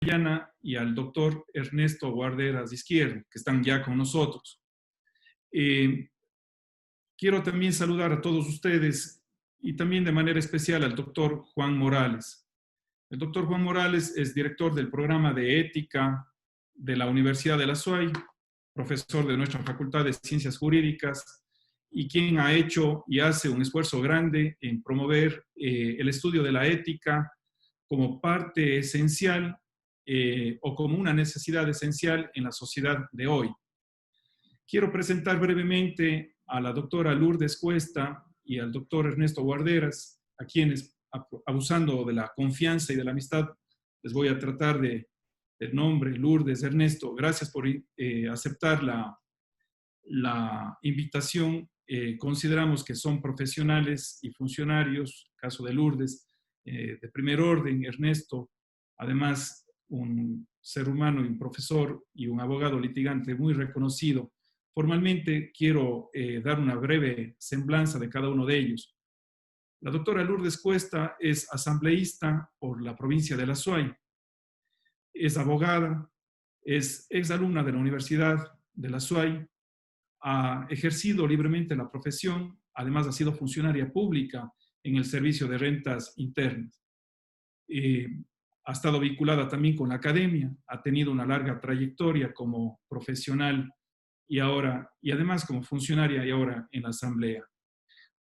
Llana y al doctor Ernesto Guarderas Izquierdo, que están ya con nosotros. Quiero también saludar a todos ustedes y también de manera especial al doctor Juan Morales. El doctor Juan Morales es director del programa de ética de la Universidad de la SUAY, profesor de nuestra Facultad de Ciencias Jurídicas y quien ha hecho y hace un esfuerzo grande en promover el estudio de la ética como parte esencial o como una necesidad esencial en la sociedad de hoy. Quiero presentar brevemente a la doctora Lourdes Cuesta y al doctor Ernesto Guarderas, a quienes, abusando de la confianza y de la amistad, les voy a tratar del nombre Lourdes, Ernesto. Gracias por aceptar la invitación. Consideramos que son profesionales y funcionarios, caso de Lourdes, de primer orden. Ernesto, además, un ser humano y un profesor y un abogado litigante muy reconocido. Formalmente quiero dar una breve semblanza de cada uno de ellos. La doctora Lourdes Cuesta es asambleísta por la provincia de la SUAY, es abogada, es exalumna de la Universidad de la SUAY, ha ejercido libremente la profesión, además ha sido funcionaria pública en el Servicio de Rentas Internas. Ha estado vinculada también con la academia, ha tenido una larga trayectoria como profesional y además como funcionaria y ahora en la Asamblea.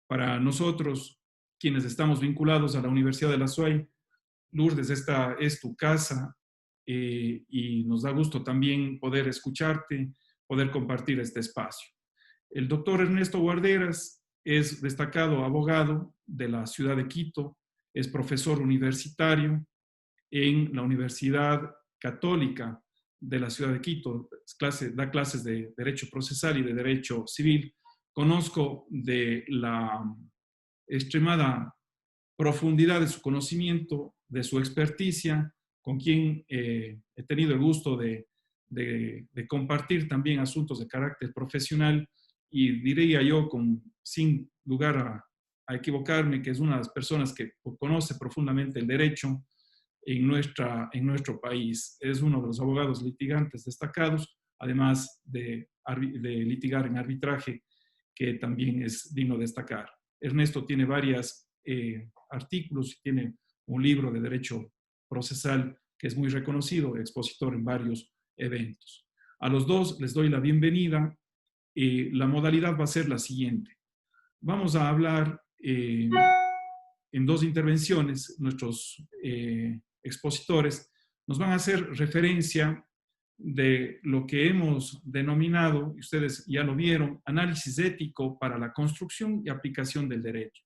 Para nosotros, quienes estamos vinculados a la Universidad de la SUAY, Lourdes, esta es tu casa y nos da gusto también poder escucharte, poder compartir este espacio. El doctor Ernesto Guarderas es destacado abogado de la ciudad de Quito, es profesor universitario en la Universidad Católica de la ciudad de Quito, da clases de Derecho Procesal y de Derecho Civil. Conozco de la extremada profundidad de su conocimiento, de su experticia, con quien he tenido el gusto de compartir también asuntos de carácter profesional y diría yo, sin lugar a equivocarme, que es una de las personas que conoce profundamente el derecho en nuestro país. Es uno de los abogados litigantes destacados, además de litigar en arbitraje, que también es digno de destacar. Ernesto tiene varios artículos y tiene un libro de derecho procesal que es muy reconocido, expositor en varios eventos. A los dos les doy la bienvenida. La modalidad va a ser la siguiente. Vamos a hablar en dos intervenciones. Nuestros expositores nos van a hacer referencia de lo que hemos denominado, y ustedes ya lo vieron, análisis ético para la construcción y aplicación del derecho.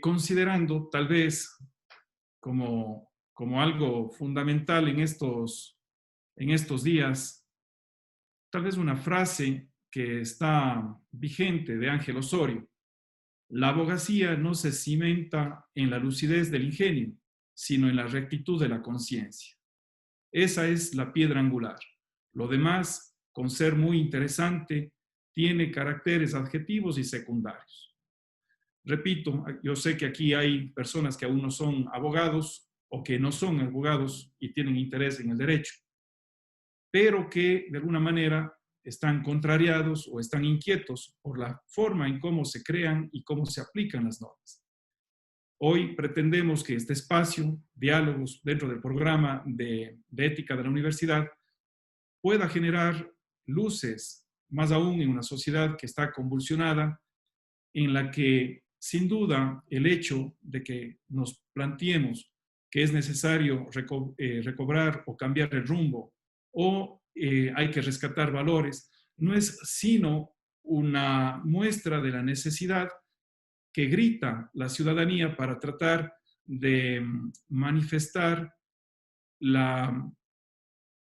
Considerando tal vez como algo fundamental en estos días, tal vez una frase que está vigente de Ángel Osorio: la abogacía no se cimenta en la lucidez del ingenio, sino en la rectitud de la conciencia. Esa es la piedra angular. Lo demás, con ser muy interesante, tiene caracteres adjetivos y secundarios. Repito, yo sé que aquí hay personas que aún no son abogados o que no son abogados y tienen interés en el derecho, pero que de alguna manera están contrariados o están inquietos por la forma en cómo se crean y cómo se aplican las normas. Hoy pretendemos que este espacio, diálogos dentro del programa de ética de la universidad, pueda generar luces, más aún en una sociedad que está convulsionada, en la que sin duda el hecho de que nos planteemos que es necesario recobrar o cambiar el rumbo o hay que rescatar valores, no es sino una muestra de la necesidad que grita la ciudadanía para tratar de manifestar la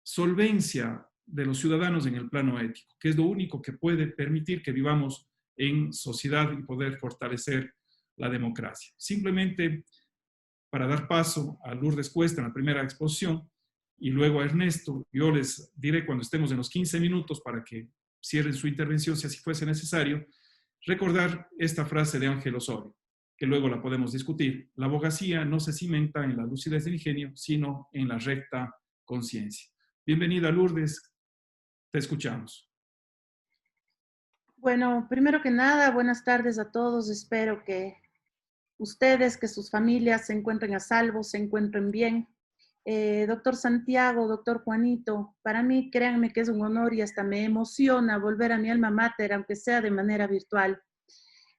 solvencia de los ciudadanos en el plano ético, que es lo único que puede permitir que vivamos en sociedad y poder fortalecer la democracia. Simplemente para dar paso a Lourdes Cuesta en la primera exposición y luego a Ernesto, yo les diré cuando estemos en los 15 minutos para que cierren su intervención si así fuese necesario, recordar esta frase de Ángel Osorio, que luego la podemos discutir. La abogacía no se cimenta en la lucidez del ingenio, sino en la recta conciencia. Bienvenida, Lourdes, te escuchamos. Bueno, primero que nada, buenas tardes a todos. Espero que ustedes, que sus familias se encuentren a salvo, se encuentren bien. Doctor Santiago, doctor Juanito, para mí, créanme que es un honor y hasta me emociona volver a mi alma mater, aunque sea de manera virtual.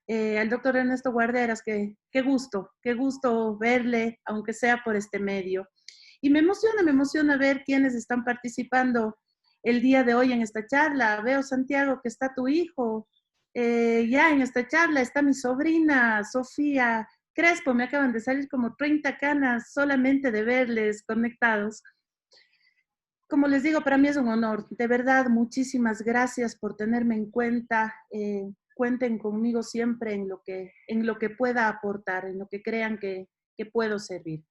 Al doctor Ernesto Guarderas, qué gusto verle, aunque sea por este medio. Y me emociona ver quiénes están participando el día de hoy en esta charla. Veo, Santiago, que está tu hijo. Ya en esta charla está mi sobrina, Sofía Crespo. Me acaban de salir como 30 canas solamente de verles conectados. Como les digo, para mí es un honor. De verdad, muchísimas gracias por tenerme en cuenta. Cuenten conmigo siempre en lo que pueda aportar, en lo que crean que puedo servir.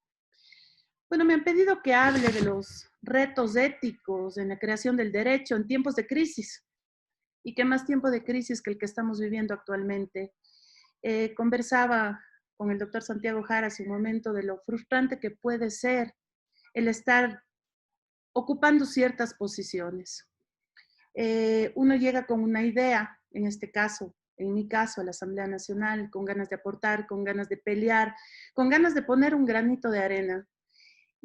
Bueno, me han pedido que hable de los retos éticos en la creación del derecho en tiempos de crisis. ¿Y qué más tiempo de crisis que el que estamos viviendo actualmente? Conversaba con el doctor Santiago Jara hace un momento de lo frustrante que puede ser el estar ocupando ciertas posiciones. Uno llega con una idea, en este caso, en mi caso, a la Asamblea Nacional, con ganas de aportar, con ganas de pelear, con ganas de poner un granito de arena.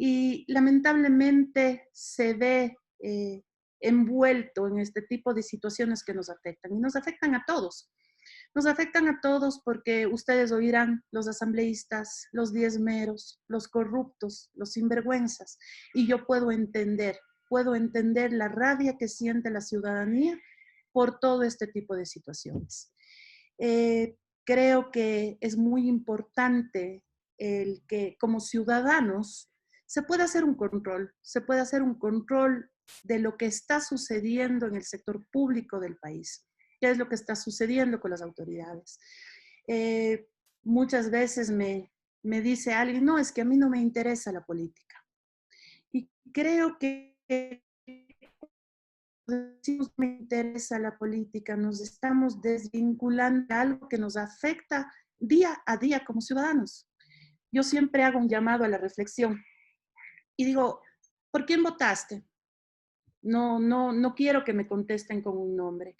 Y lamentablemente se ve envuelto en este tipo de situaciones que nos afectan. Y nos afectan a todos. Nos afectan a todos porque ustedes oirán los asambleístas, los diezmeros, los corruptos, los sinvergüenzas. Y yo puedo entender la rabia que siente la ciudadanía por todo este tipo de situaciones. Creo que es muy importante el que como ciudadanos se pueda hacer un control de lo que está sucediendo en el sector público del país, qué es lo que está sucediendo con las autoridades. Muchas veces me dice alguien, no, es que a mí no me interesa la política. Y creo que si nos interesa la política, nos estamos desvinculando de algo que nos afecta día a día como ciudadanos. Yo siempre hago un llamado a la reflexión y digo, ¿por quién votaste? No quiero que me contesten con un nombre,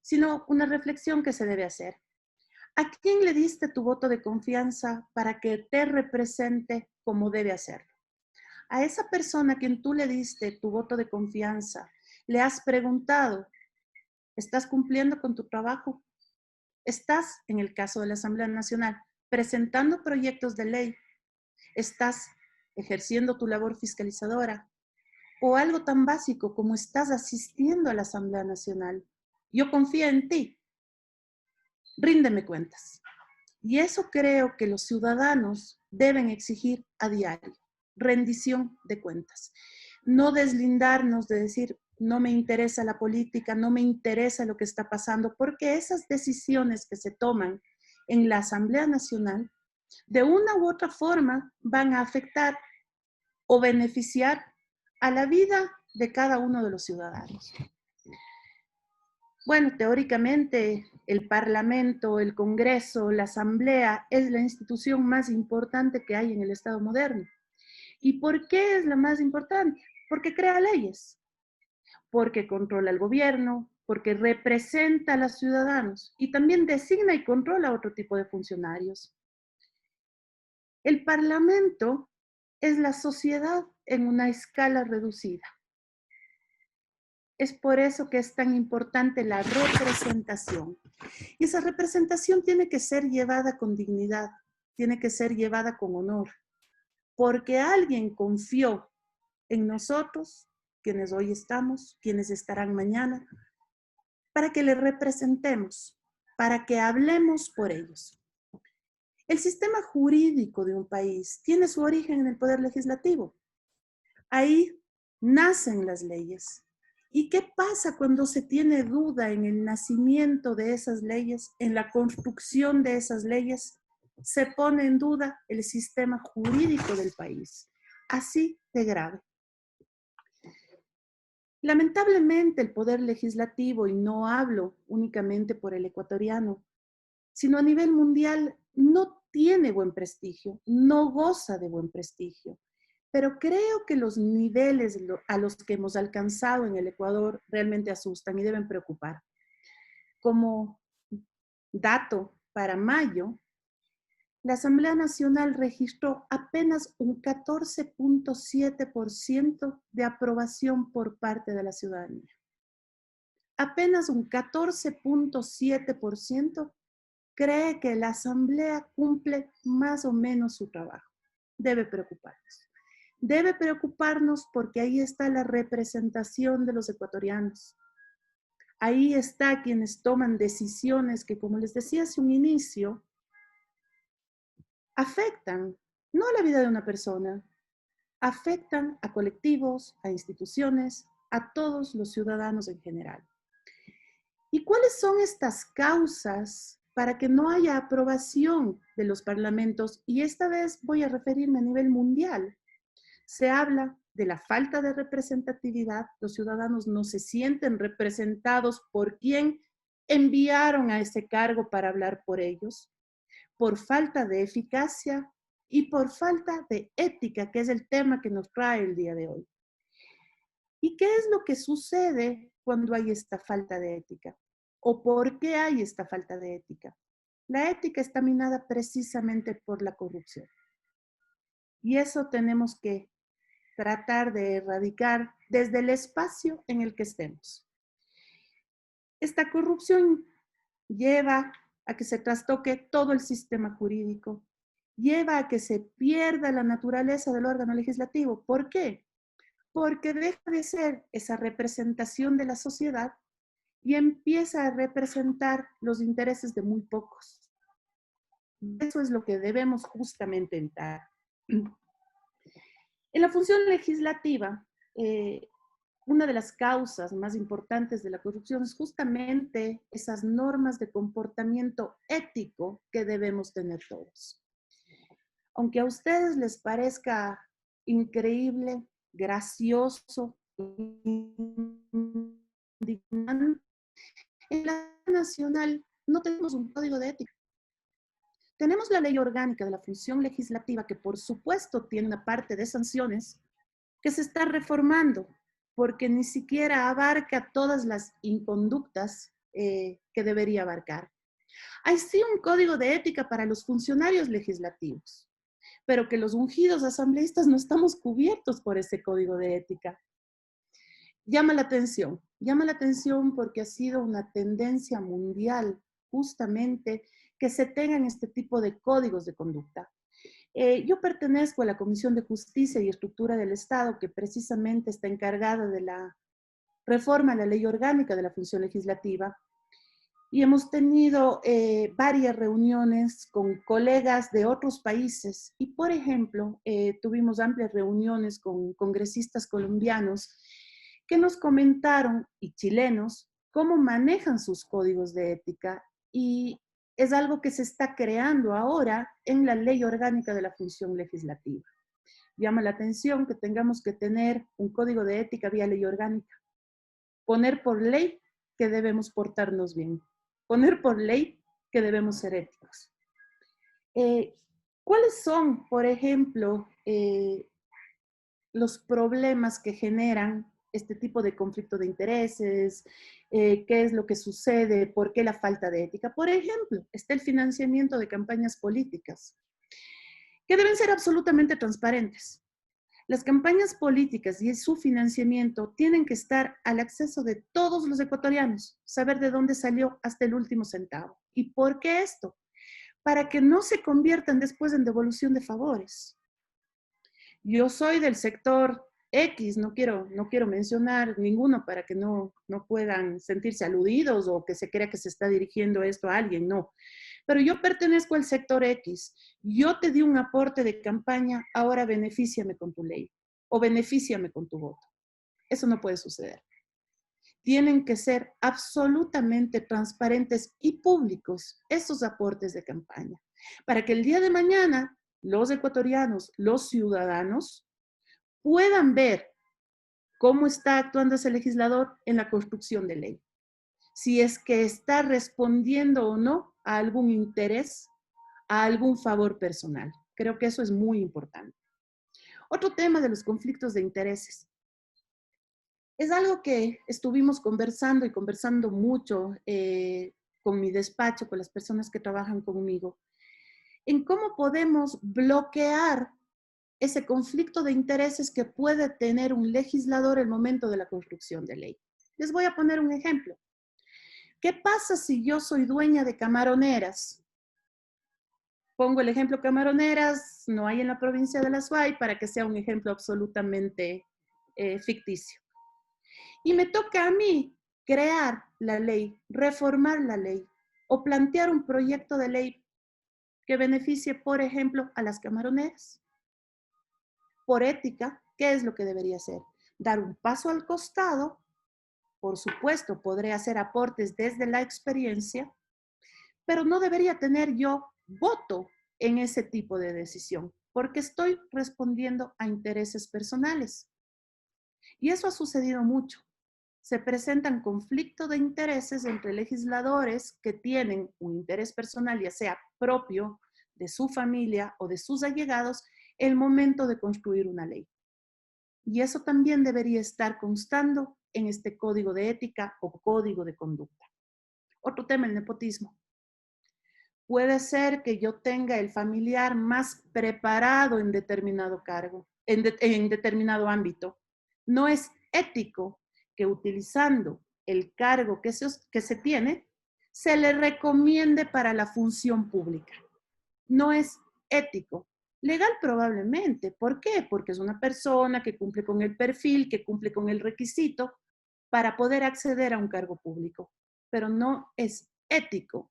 sino una reflexión que se debe hacer. ¿A quién le diste tu voto de confianza para que te represente como debe hacerlo? A esa persona a quien tú le diste tu voto de confianza, le has preguntado, ¿estás cumpliendo con tu trabajo? ¿Estás, en el caso de la Asamblea Nacional, presentando proyectos de ley? ¿Estás ejerciendo tu labor fiscalizadora? O algo tan básico como estás asistiendo a la Asamblea Nacional. Yo confío en ti. Ríndeme cuentas. Y eso creo que los ciudadanos deben exigir a diario. Rendición de cuentas. No deslindarnos de decir, no me interesa la política, no me interesa lo que está pasando, porque esas decisiones que se toman en la Asamblea Nacional, de una u otra forma, van a afectar o beneficiar a la vida de cada uno de los ciudadanos. Bueno, teóricamente el Parlamento, el Congreso, la Asamblea es la institución más importante que hay en el Estado moderno. ¿Y por qué es la más importante? Porque crea leyes, porque controla el gobierno, porque representa a los ciudadanos y también designa y controla a otro tipo de funcionarios. El Parlamento es la sociedad en una escala reducida. Es por eso que es tan importante la representación. Y esa representación tiene que ser llevada con dignidad, tiene que ser llevada con honor, porque alguien confió en nosotros, quienes hoy estamos, quienes estarán mañana, para que le representemos, para que hablemos por ellos. El sistema jurídico de un país tiene su origen en el poder legislativo. Ahí nacen las leyes. ¿Y qué pasa cuando se tiene duda en el nacimiento de esas leyes, en la construcción de esas leyes? Se pone en duda el sistema jurídico del país. Así de grave. Lamentablemente el poder legislativo, y no hablo únicamente por el ecuatoriano, sino a nivel mundial, no tiene buen prestigio, no goza de buen prestigio, pero creo que los niveles a los que hemos alcanzado en el Ecuador realmente asustan y deben preocupar. Como dato, para mayo, la Asamblea Nacional registró apenas un 14.7% de aprobación por parte de la ciudadanía. Apenas un 14.7% cree que la Asamblea cumple más o menos su trabajo. Debe preocuparnos. Debe preocuparnos porque ahí está la representación de los ecuatorianos. Ahí está quienes toman decisiones que, como les decía hace un inicio, afectan no a la vida de una persona, afectan a colectivos, a instituciones, a todos los ciudadanos en general. ¿Y cuáles son estas causas para que no haya aprobación de los parlamentos? Y esta vez voy a referirme a nivel mundial. Se habla de la falta de representatividad, los ciudadanos no se sienten representados por quien enviaron a ese cargo para hablar por ellos, por falta de eficacia y por falta de ética, que es el tema que nos trae el día de hoy. ¿Y qué es lo que sucede cuando hay esta falta de ética? ¿O por qué hay esta falta de ética? La ética está minada precisamente por la corrupción. Y eso tenemos que tratar de erradicar desde el espacio en el que estemos. Esta corrupción lleva a que se trastoque todo el sistema jurídico, lleva a que se pierda la naturaleza del órgano legislativo. ¿Por qué? Porque deja de ser esa representación de la sociedad y empieza a representar los intereses de muy pocos. Eso es lo que debemos justamente evitar. En la función legislativa, una de las causas más importantes de la corrupción es justamente esas normas de comportamiento ético que debemos tener todos. Aunque a ustedes les parezca increíble, gracioso, indignante, en la nacional no tenemos un código de ética. Tenemos la ley orgánica de la función legislativa que por supuesto tiene una parte de sanciones que se está reformando porque ni siquiera abarca todas las inconductas que debería abarcar. Hay sí un código de ética para los funcionarios legislativos, pero que los ungidos asambleístas no estamos cubiertos por ese código de ética. Llama la atención porque ha sido una tendencia mundial justamente que se tengan este tipo de códigos de conducta. Yo pertenezco a la Comisión de Justicia y Estructura del Estado, que precisamente está encargada de la reforma a la ley orgánica de la función legislativa, y hemos tenido varias reuniones con colegas de otros países, y por ejemplo, tuvimos amplias reuniones con congresistas colombianos que nos comentaron, y chilenos, cómo manejan sus códigos de ética, y es algo que se está creando ahora en la ley orgánica de la función legislativa. Llama la atención que tengamos que tener un código de ética vía ley orgánica. Poner por ley que debemos portarnos bien. Poner por ley que debemos ser éticos. ¿Cuáles son, por ejemplo, los problemas que generan este tipo de conflicto de intereses? ¿Qué es lo que sucede? ¿Por qué la falta de ética? Por ejemplo, está el financiamiento de campañas políticas, que deben ser absolutamente transparentes. Las campañas políticas y su financiamiento tienen que estar al acceso de todos los ecuatorianos, saber de dónde salió hasta el último centavo. ¿Y por qué esto? Para que no se conviertan después en devolución de favores. Yo soy del sector X, no quiero mencionar ninguno para que no puedan sentirse aludidos o que se crea que se está dirigiendo esto a alguien, no. Pero yo pertenezco al sector X, yo te di un aporte de campaña, ahora benefíciame con tu ley o benefíciame con tu voto. Eso no puede suceder. Tienen que ser absolutamente transparentes y públicos esos aportes de campaña, para que el día de mañana los ecuatorianos, los ciudadanos, puedan ver cómo está actuando ese legislador en la construcción de ley. Si es que está respondiendo o no a algún interés, a algún favor personal. Creo que eso es muy importante. Otro tema de los conflictos de intereses. Es algo que estuvimos conversando y conversando mucho con mi despacho, con las personas que trabajan conmigo, en cómo podemos bloquear ese conflicto de intereses que puede tener un legislador al momento de la construcción de ley. Les voy a poner un ejemplo. ¿Qué pasa si yo soy dueña de camaroneras? Pongo el ejemplo camaroneras, no hay en la provincia de La Suay para que sea un ejemplo absolutamente ficticio. Y me toca a mí crear la ley, reformar la ley o plantear un proyecto de ley que beneficie, por ejemplo, a las camaroneras. Por ética, ¿qué es lo que debería hacer? Dar un paso al costado. Por supuesto, podré hacer aportes desde la experiencia, pero no debería tener yo voto en ese tipo de decisión, porque estoy respondiendo a intereses personales. Y eso ha sucedido mucho. Se presentan conflictos de intereses entre legisladores que tienen un interés personal, ya sea propio, de su familia o de sus allegados, el momento de construir una ley. Y eso también debería estar constando en este código de ética o código de conducta. Otro tema, el nepotismo. Puede ser que yo tenga el familiar más preparado en determinado cargo, en determinado ámbito. No es ético que utilizando el cargo que se tiene, se le recomiende para la función pública. No es ético. Legal probablemente. ¿Por qué? Porque es una persona que cumple con el perfil, que cumple con el requisito para poder acceder a un cargo público. Pero no es ético.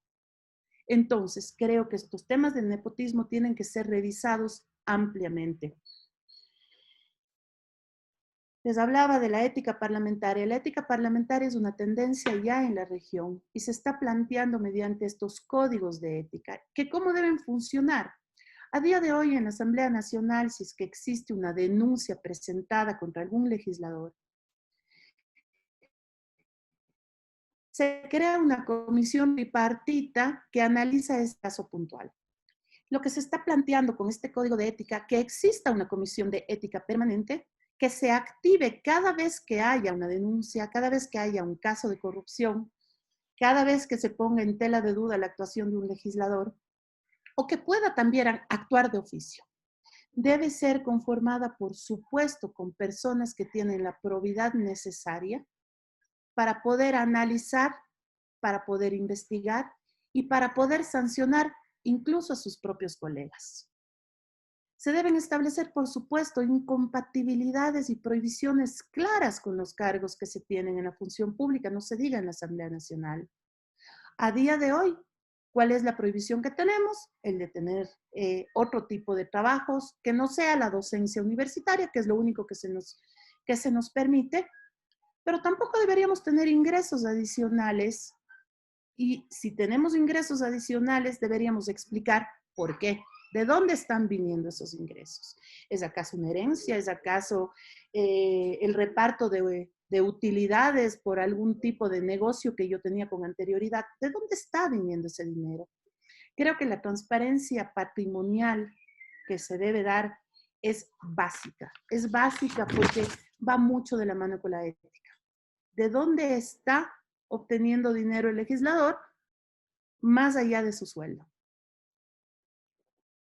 Entonces, creo que estos temas del nepotismo tienen que ser revisados ampliamente. Les hablaba de la ética parlamentaria. La ética parlamentaria es una tendencia ya en la región y se está planteando mediante estos códigos de ética, que cómo deben funcionar. A día de hoy en la Asamblea Nacional, si es que existe una denuncia presentada contra algún legislador, se crea una comisión bipartita que analiza ese caso puntual. Lo que se está planteando con este código de ética, que exista una comisión de ética permanente, que se active cada vez que haya una denuncia, cada vez que haya un caso de corrupción, cada vez que se ponga en tela de duda la actuación de un legislador, o que pueda también actuar de oficio. Debe ser conformada, por supuesto, con personas que tienen la probidad necesaria para poder analizar, para poder investigar y para poder sancionar incluso a sus propios colegas. Se deben establecer, por supuesto, incompatibilidades y prohibiciones claras con los cargos que se tienen en la función pública, no se diga en la Asamblea Nacional. A día de hoy, ¿cuál es la prohibición que tenemos? El de tener otro tipo de trabajos que no sea la docencia universitaria, que es lo único que se nos permite, pero tampoco deberíamos tener ingresos adicionales. Y si tenemos ingresos adicionales, deberíamos explicar por qué. ¿De dónde están viniendo esos ingresos? ¿Es acaso una herencia? ¿Es acaso el reparto de utilidades por algún tipo de negocio que yo tenía con anterioridad? ¿De dónde está viniendo ese dinero? Creo que la transparencia patrimonial que se debe dar es básica. Es básica porque va mucho de la mano con la ética. ¿De dónde está obteniendo dinero el legislador más allá de su sueldo?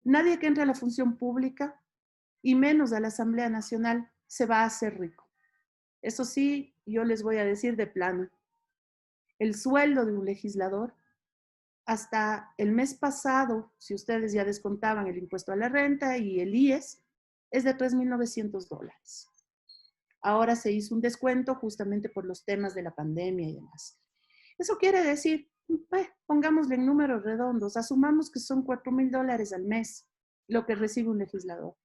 Nadie que entre a la función pública, y menos a la Asamblea Nacional, se va a hacer rico. Eso sí, yo les voy a decir de plano, el sueldo de un legislador, hasta el mes pasado, si ustedes ya descontaban el impuesto a la renta y el IES, es de $3,900. Ahora se hizo un descuento justamente por los temas de la pandemia y demás. Eso quiere decir, pongámosle en números redondos, asumamos que son $4,000 al mes lo que recibe un legislador.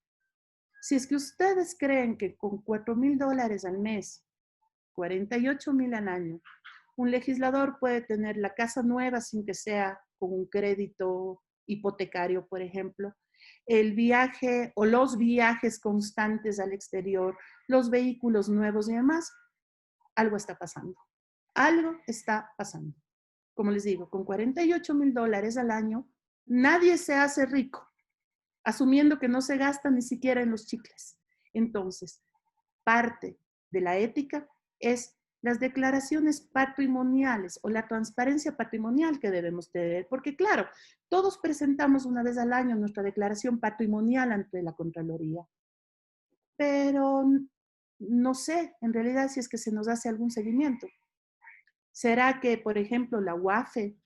Si es que ustedes creen que con $4,000 al mes, 48,000 al año, un legislador puede tener la casa nueva sin que sea con un crédito hipotecario, por ejemplo, el viaje o los viajes constantes al exterior, los vehículos nuevos y demás, algo está pasando. Algo está pasando. Como les digo, con $48,000 al año, Nadie se hace rico, asumiendo que no se gasta ni siquiera en los chicles. Entonces, parte de la ética es las declaraciones patrimoniales o la transparencia patrimonial que debemos tener, porque claro, todos presentamos una vez al año nuestra declaración patrimonial ante la Contraloría, pero no sé en realidad si es que se nos hace algún seguimiento. ¿Será que, por ejemplo, la UAFE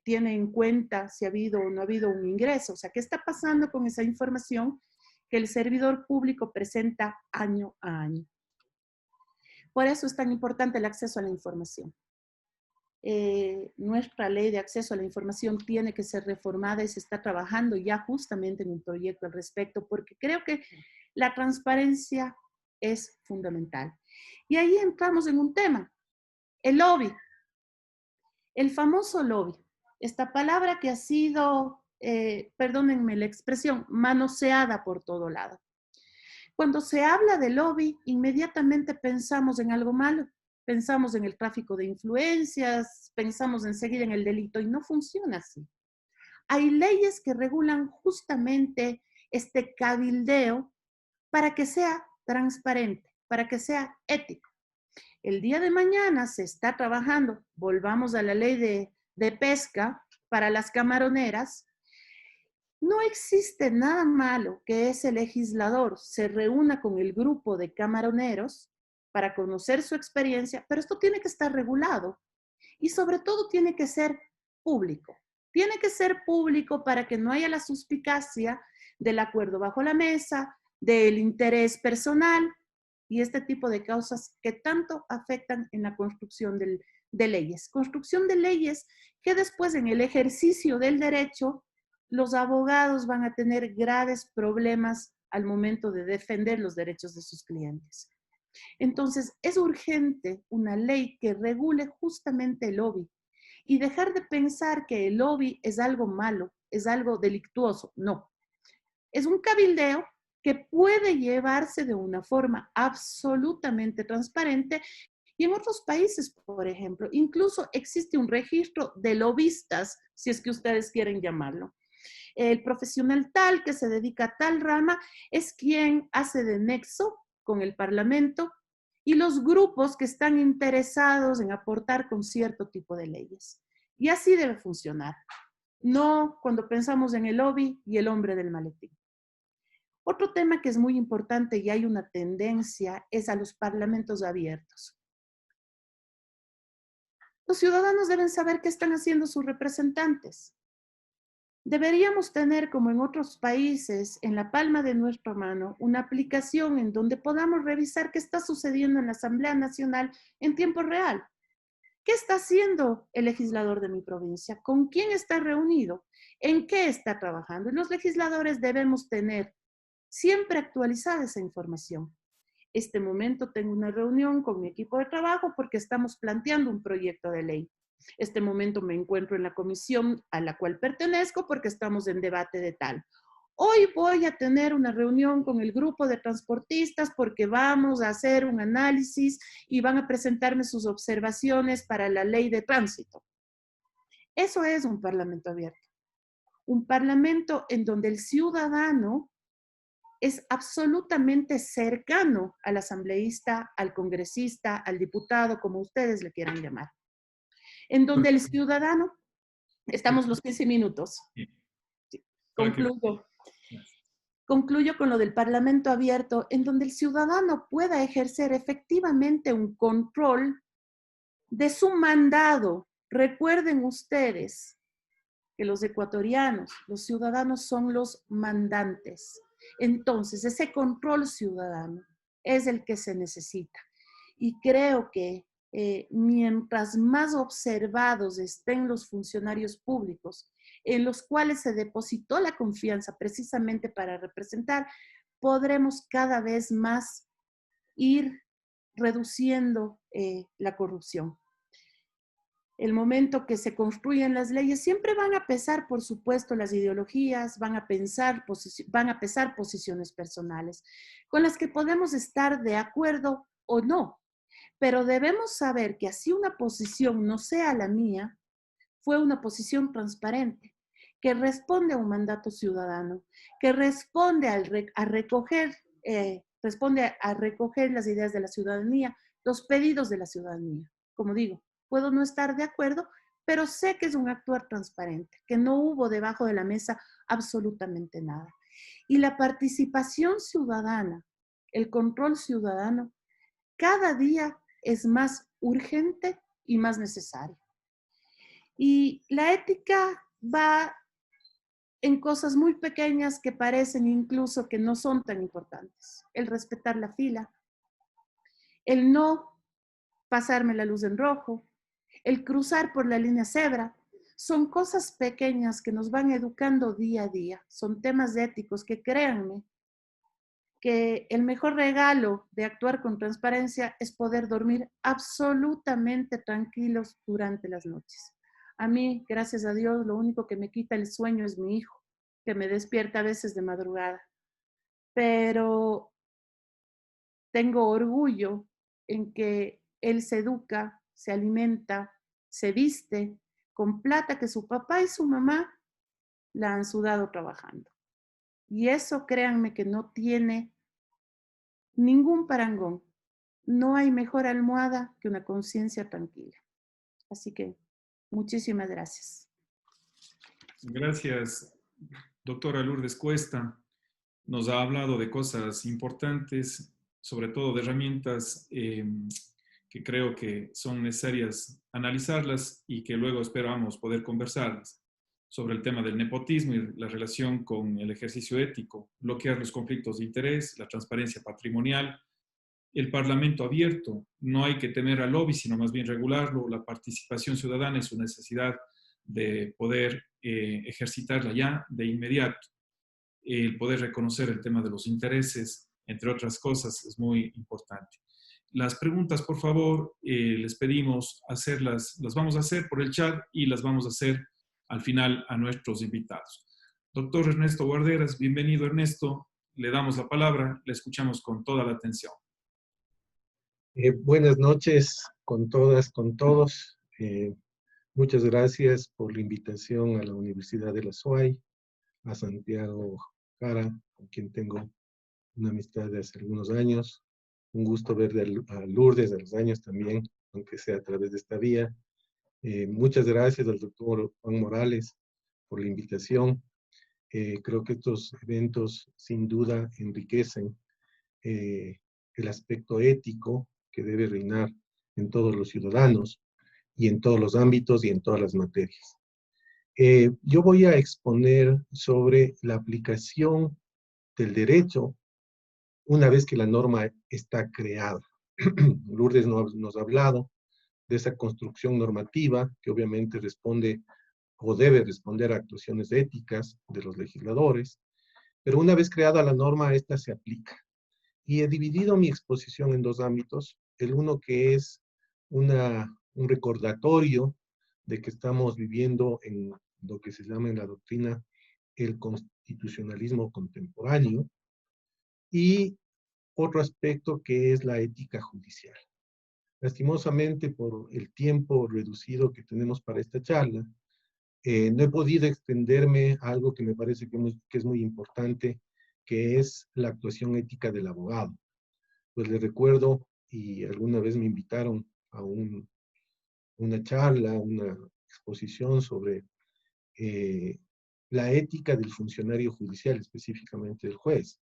tiene en cuenta si ha habido o no ha habido un ingreso? O sea, ¿qué está pasando con esa información que el servidor público presenta año a año? Por eso es tan importante el acceso a la información. Nuestra ley de acceso a la información tiene que ser reformada y se está trabajando ya justamente en un proyecto al respecto, porque creo que la transparencia es fundamental. Y ahí entramos en un tema, el lobby, el famoso lobby, esta palabra que ha sido, perdónenme la expresión, manoseada por todo lado. Cuando se habla de lobby, inmediatamente pensamos en algo malo. Pensamos en el tráfico de influencias, pensamos enseguida en el delito y no funciona así. Hay leyes que regulan justamente este cabildeo para que sea transparente, para que sea ético. El día de mañana se está trabajando, volvamos a la ley de pesca para las camaroneras. No existe nada malo que ese legislador se reúna con el grupo de camaroneros para conocer su experiencia, pero esto tiene que estar regulado y sobre todo tiene que ser público. Tiene que ser público para que no haya la suspicacia del acuerdo bajo la mesa, del interés personal y este tipo de causas que tanto afectan en la construcción de leyes. Construcción de leyes que después en el ejercicio del derecho los abogados van a tener graves problemas al momento de defender los derechos de sus clientes. Entonces, es urgente una ley que regule justamente el lobby y dejar de pensar que el lobby es algo malo, es algo delictuoso. No, es un cabildeo que puede llevarse de una forma absolutamente transparente y en otros países, por ejemplo, incluso existe un registro de lobistas, si es que ustedes quieren llamarlo. El profesional tal que se dedica a tal rama es quien hace de nexo con el Parlamento y los grupos que están interesados en aportar con cierto tipo de leyes. Y así debe funcionar, no cuando pensamos en el lobby y el hombre del maletín. Otro tema que es muy importante y hay una tendencia es a los parlamentos abiertos. Los ciudadanos deben saber qué están haciendo sus representantes. Deberíamos tener, como en otros países, en la palma de nuestra mano, una aplicación en donde podamos revisar qué está sucediendo en la Asamblea Nacional en tiempo real. ¿Qué está haciendo el legislador de mi provincia? ¿Con quién está reunido? ¿En qué está trabajando? Y los legisladores debemos tener siempre actualizada esa información. Este momento tengo una reunión con mi equipo de trabajo porque estamos planteando un proyecto de ley. Este momento me encuentro en la comisión a la cual pertenezco porque estamos en debate de tal. Hoy voy a tener una reunión con el grupo de transportistas porque vamos a hacer un análisis y van a presentarme sus observaciones para la ley de tránsito. Eso es un parlamento abierto. Un parlamento en donde el ciudadano es absolutamente cercano al asambleísta, al congresista, al diputado, como ustedes le quieran llamar. En donde el ciudadano, estamos los 15 minutos. Sí, concluyo. Concluyo con lo del Parlamento abierto, en donde el ciudadano pueda ejercer efectivamente un control de su mandado. Recuerden ustedes que los ecuatorianos, los ciudadanos son los mandantes. Entonces, ese control ciudadano es el que se necesita. Y creo que mientras más observados estén los funcionarios públicos, en los cuales se depositó la confianza precisamente para representar, podremos cada vez más ir reduciendo la corrupción. El momento que se construyen las leyes, siempre van a pesar, por supuesto, las ideologías, van a pesar posiciones personales, con las que podemos estar de acuerdo o no, pero debemos saber que así una posición no sea la mía, fue una posición transparente, que responde a un mandato ciudadano, que responde a recoger, responde a recoger las ideas de la ciudadanía, los pedidos de la ciudadanía. Como digo, puedo no estar de acuerdo, pero sé que es un actuar transparente, que no hubo debajo de la mesa absolutamente nada. Y la participación ciudadana, el control ciudadano, cada día es más urgente y más necesario. Y la ética va en cosas muy pequeñas que parecen incluso que no son tan importantes. El respetar la fila, el no pasarme la luz en rojo, el cruzar por la línea cebra, son cosas pequeñas que nos van educando día a día. Son temas éticos que, créanme, que el mejor regalo de actuar con transparencia es poder dormir absolutamente tranquilos durante las noches. A mí, gracias a Dios, lo único que me quita el sueño es mi hijo, que me despierta a veces de madrugada. Pero tengo orgullo en que él se educa, se alimenta, se viste con plata que su papá y su mamá la han sudado trabajando. Y eso, créanme, que no tiene ningún parangón. No hay mejor almohada que una conciencia tranquila. Así que muchísimas gracias. Gracias, doctora Lourdes Cuesta. Nos ha hablado de cosas importantes, sobre todo de herramientas que creo que son necesarias analizarlas y que luego esperamos poder conversarlas sobre el tema del nepotismo y la relación con el ejercicio ético, bloquear los conflictos de interés, la transparencia patrimonial, el parlamento abierto. No hay que temer al lobby, sino más bien regularlo. La participación ciudadana es una necesidad de poder ejercitarla ya de inmediato. El poder reconocer el tema de los intereses, entre otras cosas, es muy importante. Las preguntas, por favor, les pedimos hacerlas, las vamos a hacer por el chat y las vamos a hacer al final a nuestros invitados. Doctor Ernesto Guarderas, bienvenido Ernesto, le damos la palabra, le escuchamos con toda la atención. Buenas noches con todas, con todos. Muchas gracias por la invitación a la Universidad de la SUAY, a Santiago Jara, con quien tengo una amistad de hace algunos años. Un gusto ver a Lourdes de los años también, aunque sea a través de esta vía. Muchas gracias al doctor Juan Morales por la invitación. Creo que estos eventos sin duda enriquecen el aspecto ético que debe reinar en todos los ciudadanos y en todos los ámbitos y en todas las materias. Yo voy a exponer sobre la aplicación del derecho una vez que la norma está creada. Lourdes nos ha hablado de esa construcción normativa que obviamente responde o debe responder a actuaciones éticas de los legisladores, pero una vez creada la norma, esta se aplica. Y he dividido mi exposición en dos ámbitos. El uno que es un recordatorio de que estamos viviendo en lo que se llama en la doctrina el constitucionalismo contemporáneo, y otro aspecto que es la ética judicial. Lastimosamente, por el tiempo reducido que tenemos para esta charla, no he podido extenderme a algo que me parece que es muy importante, que es la actuación ética del abogado. Pues les recuerdo, y alguna vez me invitaron a una charla, una exposición sobre la ética del funcionario judicial, específicamente del juez.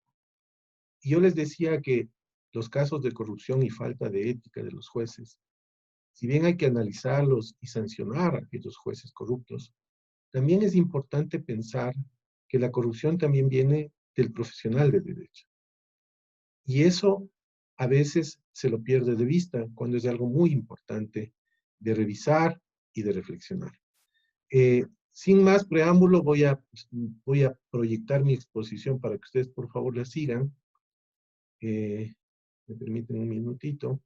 Y yo les decía que los casos de corrupción y falta de ética de los jueces, si bien hay que analizarlos y sancionar a aquellos jueces corruptos, también es importante pensar que la corrupción también viene del profesional de derecho. Y eso a veces se lo pierde de vista cuando es algo muy importante de revisar y de reflexionar. Sin más preámbulo, voy a proyectar mi exposición para que ustedes por favor la sigan. Me permiten un minutito.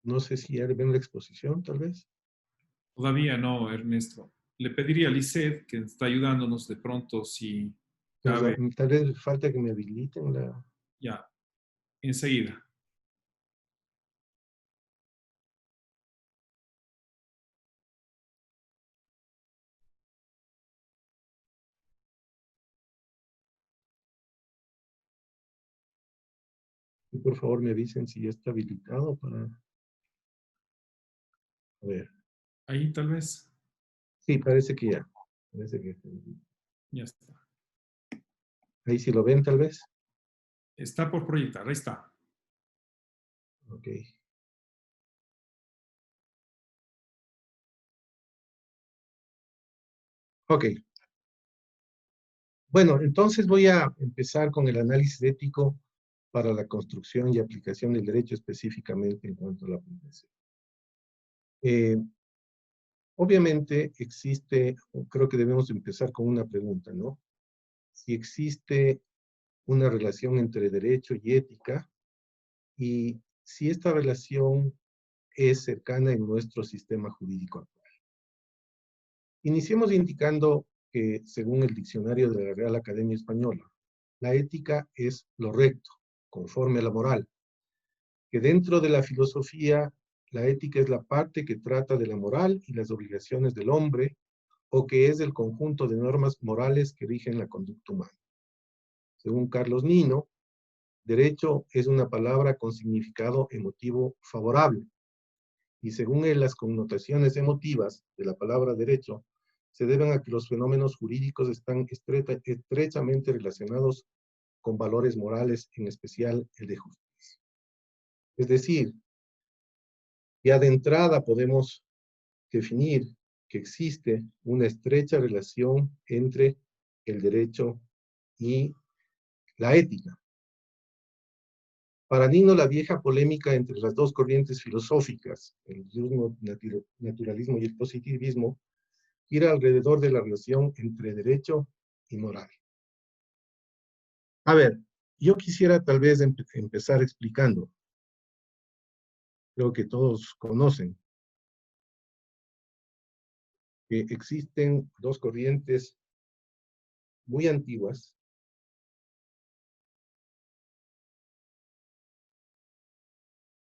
No sé si ya ven la exposición, tal vez. Todavía no, Ernesto. Le pediría a Lisset, que está ayudándonos de pronto, si Entonces, cabe, tal vez falta que me habiliten la... ya, enseguida. Y por favor me avisen si ya está habilitado para... A ver. Ahí tal vez, Sí, parece que ya. Parece que... ya está. Ahí sí lo ven tal vez. Está por proyectar, ahí está. Ok. Ok. Bueno, entonces voy a empezar con el análisis ético para la construcción y aplicación del derecho específicamente en cuanto a la aplicación. Obviamente existe, o creo que debemos empezar con una pregunta, ¿no? Si existe una relación entre derecho y ética y si esta relación es cercana en nuestro sistema jurídico actual. Iniciemos indicando que, según el diccionario de la Real Academia Española, la ética es lo recto, conforme a la moral, que dentro de la filosofía, la ética es la parte que trata de la moral y las obligaciones del hombre, o que es el conjunto de normas morales que rigen la conducta humana. Según Carlos Nino, derecho es una palabra con significado emotivo favorable, y según él, las connotaciones emotivas de la palabra derecho se deben a que los fenómenos jurídicos están estrechamente relacionados con valores morales, en especial el de justicia. Es decir, ya de entrada podemos definir que existe una estrecha relación entre el derecho y la ética. Para Nino, la vieja polémica entre las dos corrientes filosóficas, el naturalismo y el positivismo, gira alrededor de la relación entre derecho y moral. A ver, yo quisiera tal vez empezar explicando, creo que todos conocen, que existen dos corrientes muy antiguas.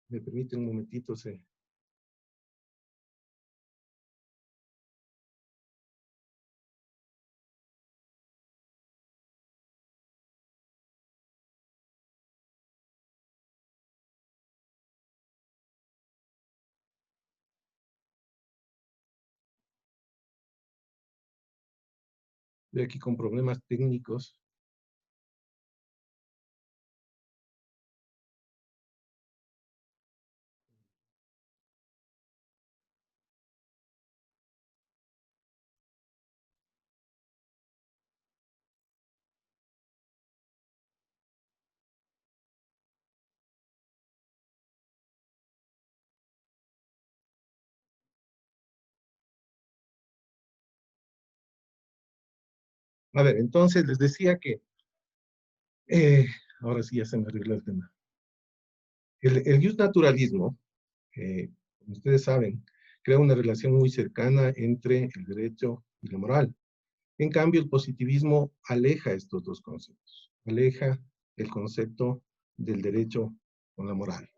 Me permite un momentito, sí. Estoy aquí con problemas técnicos. A ver, entonces les decía que, ahora sí ya se me arregló el tema. El justnaturalismo, como ustedes saben, crea una relación muy cercana entre el derecho y la moral. En cambio, el positivismo aleja estos dos conceptos, aleja el concepto del derecho con la moral.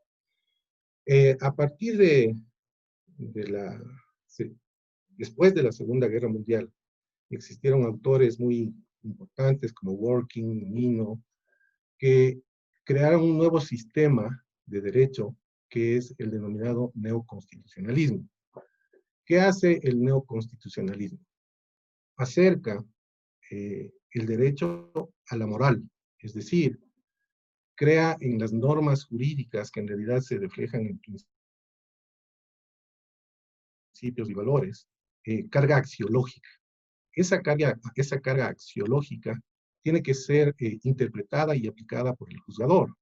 A partir de la, después de la Segunda Guerra Mundial, existieron autores muy importantes como Working, Nino, que crearon un nuevo sistema de derecho que es el denominado neoconstitucionalismo. ¿Qué hace el neoconstitucionalismo? Acerca el derecho a la moral, es decir, crea en las normas jurídicas que en realidad se reflejan en principios y valores, carga axiológica. Esa carga axiológica tiene que ser interpretada y aplicada por el juzgador.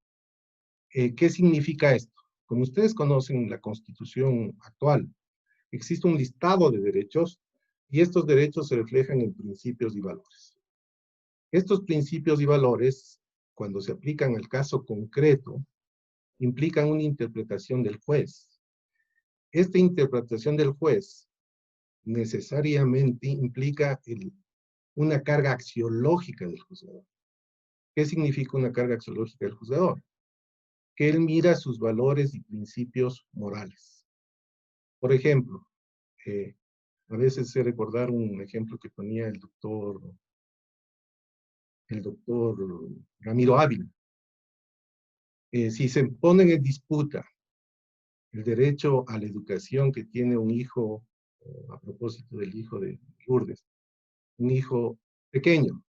¿Qué significa esto? Como ustedes conocen la Constitución actual, existe un listado de derechos y estos derechos se reflejan en principios y valores. Estos principios y valores, cuando se aplican al caso concreto, implican una interpretación del juez. Esta interpretación del juez necesariamente implica una carga axiológica del juzgador. ¿Qué significa una carga axiológica del juzgador? Que él mira sus valores y principios morales. Por ejemplo, a veces sé recordar un ejemplo que ponía el doctor Ramiro Ávila. Si se ponen en disputa el derecho a la educación que tiene un hijo, a propósito del hijo de Lourdes, un hijo pequeño,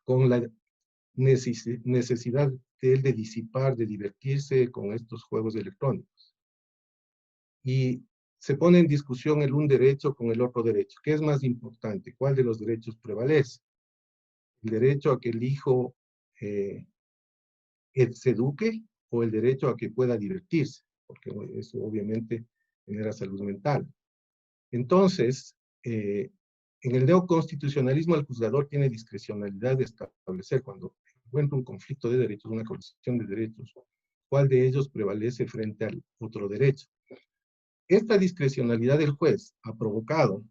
con la necesidad de él de disipar, de divertirse con estos juegos electrónicos. Y se pone en discusión el un derecho con el otro derecho. ¿Qué es más importante? ¿Cuál de los derechos prevalece? ¿El derecho a que el hijo se eduque o el derecho a que pueda divertirse? Porque eso obviamente genera salud mental. Entonces, en el neoconstitucionalismo el juzgador tiene discrecionalidad de establecer cuando encuentra un conflicto de derechos, una colisión de derechos, cuál de ellos prevalece frente al otro derecho. Esta discrecionalidad del juez ha provocado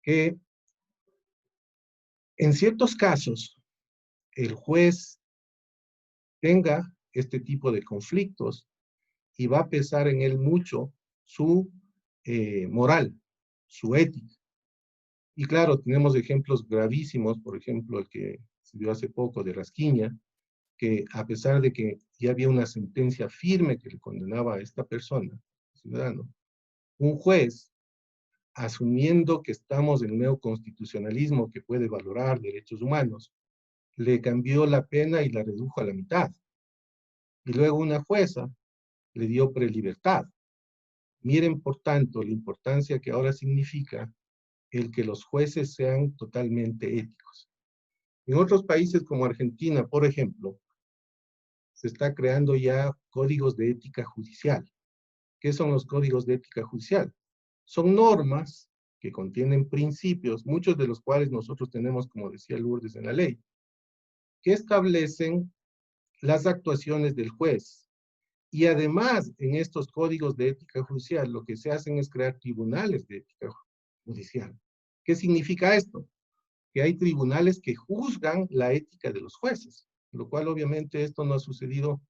que en ciertos casos el juez tenga este tipo de conflictos y va a pesar en él mucho su moral, su ética. Y claro, tenemos ejemplos gravísimos, por ejemplo, el que se dio hace poco de Rasquiña, que a pesar de que ya había una sentencia firme que le condenaba a esta persona, ciudadano, un juez, asumiendo que estamos en el neoconstitucionalismo que puede valorar derechos humanos, le cambió la pena y la redujo a la mitad. Y luego una jueza le dio prelibertad. Miren, por tanto, la importancia que ahora significa el que los jueces sean totalmente éticos. En otros países como Argentina, por ejemplo, se está creando ya códigos de ética judicial. ¿Qué son los códigos de ética judicial? Son normas que contienen principios, muchos de los cuales nosotros tenemos, como decía Lourdes, en la ley, que establecen las actuaciones del juez. Y además, en estos códigos de ética judicial, lo que se hacen es crear tribunales de ética judicial. ¿Qué significa esto? Que hay tribunales que juzgan la ética de los jueces, lo cual obviamente esto no ha sucedido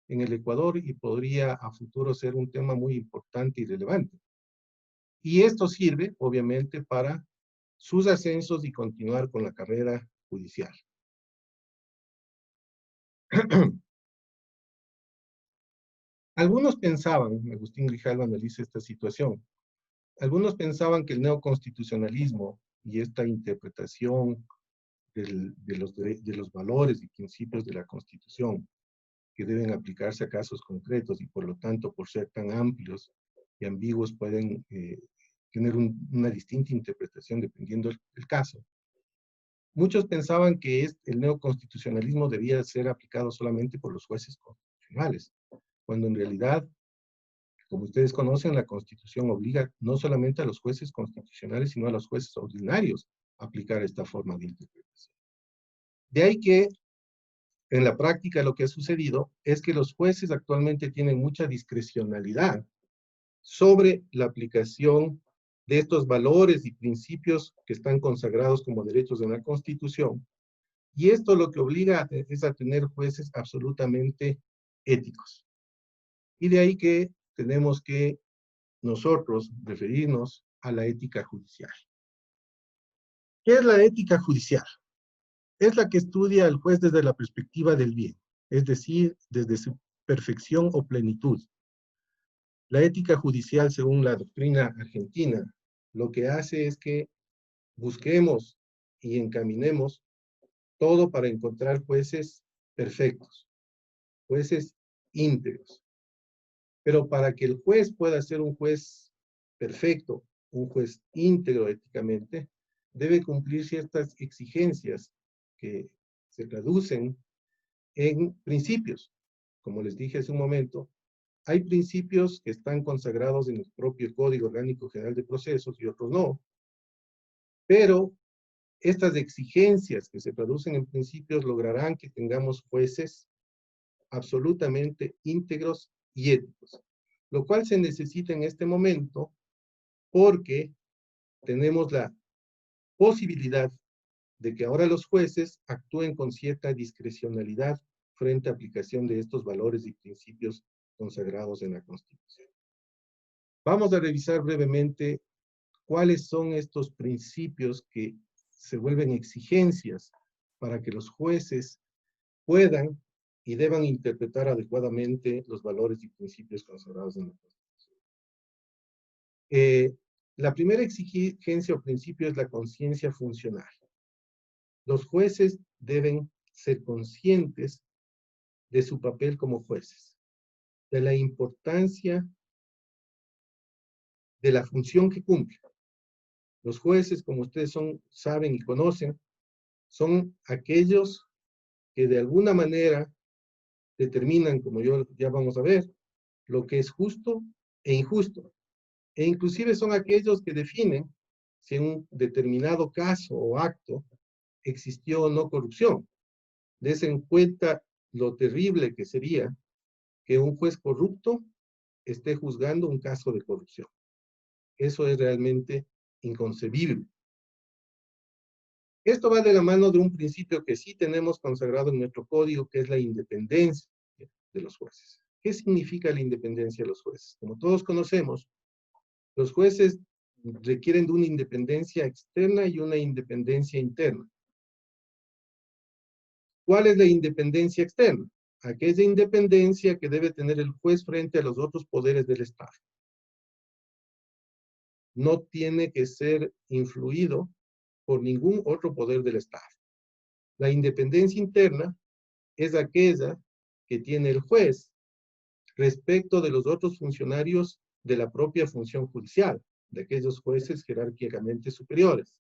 en el Ecuador y podría a futuro ser un tema muy importante y relevante. Y esto sirve, obviamente, para sus ascensos y continuar con la carrera judicial. Algunos pensaban, Agustín Grijalva analiza esta situación, algunos pensaban que el neoconstitucionalismo y esta interpretación de los valores y principios de la Constitución que deben aplicarse a casos concretos y por lo tanto por ser tan amplios y ambiguos pueden tener una distinta interpretación dependiendo del caso. Muchos pensaban que el neoconstitucionalismo debía ser aplicado solamente por los jueces constitucionales, cuando en realidad, como ustedes conocen, la Constitución obliga no solamente a los jueces constitucionales, sino a los jueces ordinarios a aplicar esta forma de interpretación. De ahí que, en la práctica, lo que ha sucedido es que los jueces actualmente tienen mucha discrecionalidad sobre la aplicación de estos valores y principios que están consagrados como derechos de la Constitución. Y esto lo que obliga es a tener jueces absolutamente éticos. Y de ahí que tenemos que nosotros referirnos a la ética judicial. ¿Qué es la ética judicial? Es la que estudia al juez desde la perspectiva del bien, es decir, desde su perfección o plenitud. La ética judicial, según la doctrina argentina, lo que hace es que busquemos y encaminemos todo para encontrar jueces perfectos, jueces íntegros. Pero para que el juez pueda ser un juez perfecto, un juez íntegro éticamente, debe cumplir ciertas exigencias que se traducen en principios. Como les dije hace un momento, hay principios que están consagrados en el propio Código Orgánico General de Procesos y otros no. Pero estas exigencias que se traducen en principios lograrán que tengamos jueces absolutamente íntegros y éticos. Lo cual se necesita en este momento porque tenemos la posibilidad de que ahora los jueces actúen con cierta discrecionalidad frente a aplicación de estos valores y principios consagrados en la Constitución. Vamos a revisar brevemente cuáles son estos principios que se vuelven exigencias para que los jueces puedan y deban interpretar adecuadamente los valores y principios consagrados en la Constitución. La primera exigencia o principio es la conciencia funcional. Los jueces deben ser conscientes de su papel como jueces, de la importancia de la función que cumplen. Los jueces, como ustedes saben y conocen, son aquellos que de alguna manera determinan, como ya vamos a ver, lo que es justo e injusto. E inclusive son aquellos que definen si en un determinado caso o acto existió o no corrupción. Des en cuenta lo terrible que sería que un juez corrupto esté juzgando un caso de corrupción. Eso es realmente inconcebible. Esto va de la mano de un principio que sí tenemos consagrado en nuestro código, que es la independencia de los jueces. ¿Qué significa la independencia de los jueces? Como todos conocemos, los jueces requieren de una independencia externa y una independencia interna. ¿Cuál es la independencia externa? Aquella independencia que debe tener el juez frente a los otros poderes del Estado. No tiene que ser influido por ningún otro poder del Estado. La independencia interna es aquella que tiene el juez respecto de los otros funcionarios de la propia función judicial, de aquellos jueces jerárquicamente superiores.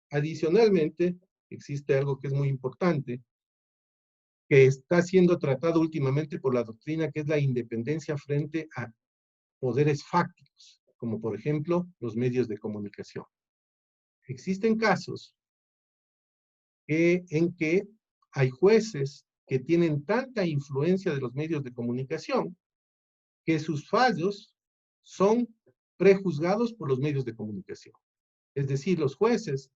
Adicionalmente, existe algo que es muy importante, que está siendo tratado últimamente por la doctrina, que es la independencia frente a poderes fácticos, como por ejemplo los medios de comunicación. Existen casos en que hay jueces que tienen tanta influencia de los medios de comunicación que sus fallos son prejuzgados por los medios de comunicación. Es decir, los jueces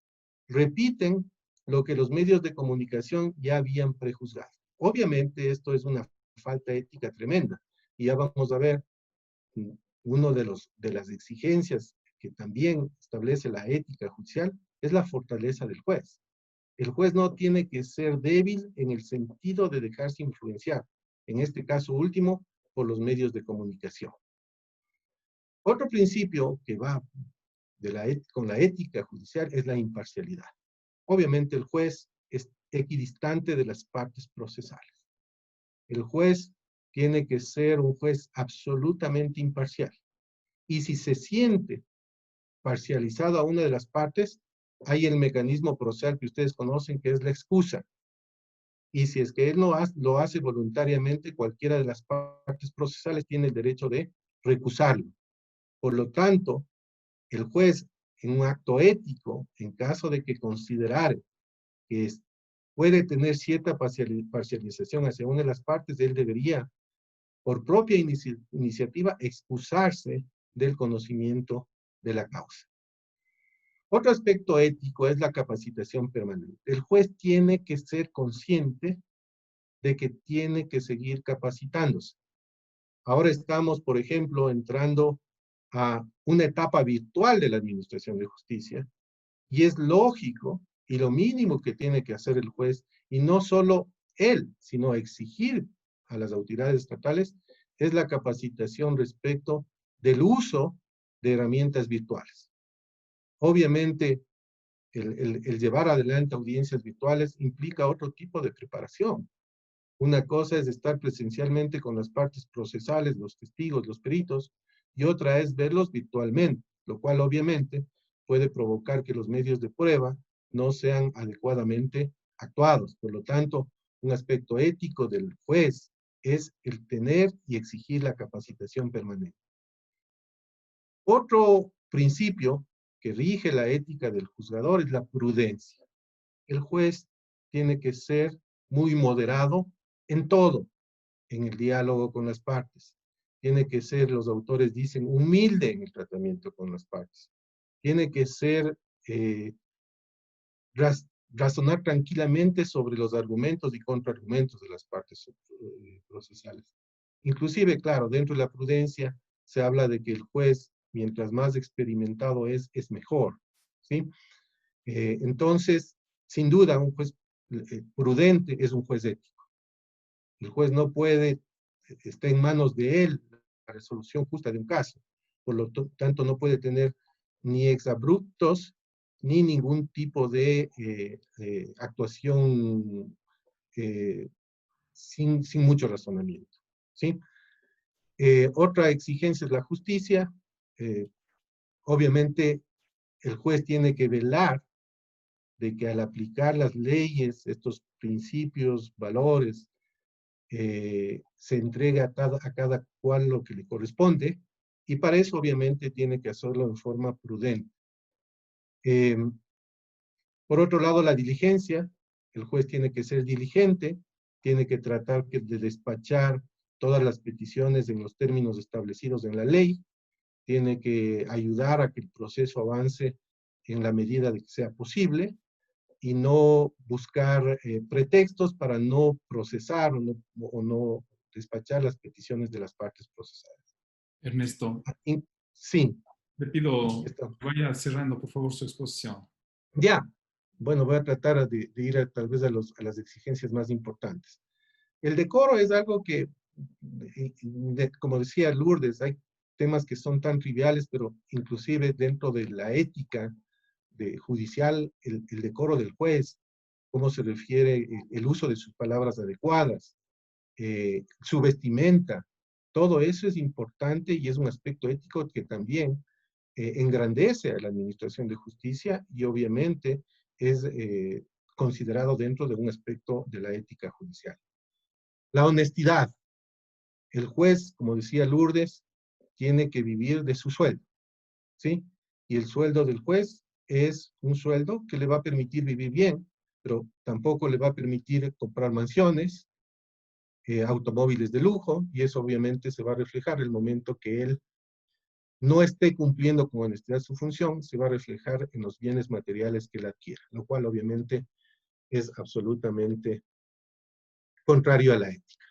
repiten lo que los medios de comunicación ya habían prejuzgado. Obviamente esto es una falta ética tremenda, y ya vamos a ver uno de las exigencias que también establece la ética judicial es la fortaleza del juez. El juez no tiene que ser débil en el sentido de dejarse influenciar, en este caso último, por los medios de comunicación. Otro principio que va con la ética judicial es la imparcialidad. Obviamente el juez es equidistante de las partes procesales. El juez tiene que ser un juez absolutamente imparcial. Y si se siente parcializado a una de las partes, hay el mecanismo procesal que ustedes conocen, que es la excusa. Y si es que él lo hace voluntariamente, cualquiera de las partes procesales tiene el derecho de recusarlo. Por lo tanto, el juez, en un acto ético, en caso de que considerar que puede tener cierta parcialización hacia una de las partes, él debería, por propia iniciativa, excusarse del conocimiento de la causa. Otro aspecto ético es la capacitación permanente. El juez tiene que ser consciente de que tiene que seguir capacitándose. Ahora estamos, por ejemplo, entrando a una etapa virtual de la administración de justicia, y es lógico y lo mínimo que tiene que hacer el juez, y no solo él, sino exigir a las autoridades estatales, es la capacitación respecto del uso de herramientas virtuales. Obviamente, el llevar adelante audiencias virtuales implica otro tipo de preparación. Una cosa es estar presencialmente con las partes procesales, los testigos, los peritos, y otra es verlos virtualmente, lo cual obviamente puede provocar que los medios de prueba no sean adecuadamente actuados. Por lo tanto, un aspecto ético del juez es el tener y exigir la capacitación permanente. Otro principio que rige la ética del juzgador es la prudencia. El juez tiene que ser muy moderado en todo, en el diálogo con las partes. tiene que ser, los autores dicen, humilde en el tratamiento con las partes. Tiene que ser, razonar tranquilamente sobre los argumentos y contraargumentos de las partes procesales. Inclusive, claro, dentro de la prudencia se habla de que el juez, mientras más experimentado es mejor, ¿sí? Entonces, sin duda, un juez prudente es un juez ético. El juez no puede, está en manos de él la resolución justa de un caso. Por lo tanto, no puede tener ni exabruptos, ni ningún tipo de actuación sin mucho razonamiento, ¿sí? Otra exigencia es la justicia. Obviamente, el juez tiene que velar de que al aplicar las leyes, estos principios, valores, se entregue a cada cual lo que le corresponde, y para eso obviamente tiene que hacerlo en forma prudente. Por otro lado, la diligencia. El juez tiene que ser diligente, tiene que tratar de despachar todas las peticiones en los términos establecidos en la ley, tiene que ayudar a que el proceso avance en la medida de que sea posible, y no buscar pretextos para no procesar o no despachar las peticiones de las partes procesadas. Ernesto, Sí. le pido Está. que vaya cerrando, por favor, su exposición. Ya. Bueno, voy a tratar de ir tal vez a las exigencias más importantes. El decoro es algo que, como decía Lourdes, hay temas que son tan triviales, pero inclusive dentro de la ética judicial, el decoro del juez, cómo se refiere, el uso de sus palabras adecuadas, su vestimenta, todo eso es importante y es un aspecto ético que también engrandece a la administración de justicia y obviamente es considerado dentro de un aspecto de la ética judicial. La honestidad. El juez, como decía Lourdes, tiene que vivir de su sueldo, ¿sí? Y el sueldo del juez es un sueldo que le va a permitir vivir bien, pero tampoco le va a permitir comprar mansiones, automóviles de lujo, y eso obviamente se va a reflejar el momento que él no esté cumpliendo con honestidad su función, se va a reflejar en los bienes materiales que él adquiera, lo cual obviamente es absolutamente contrario a la ética.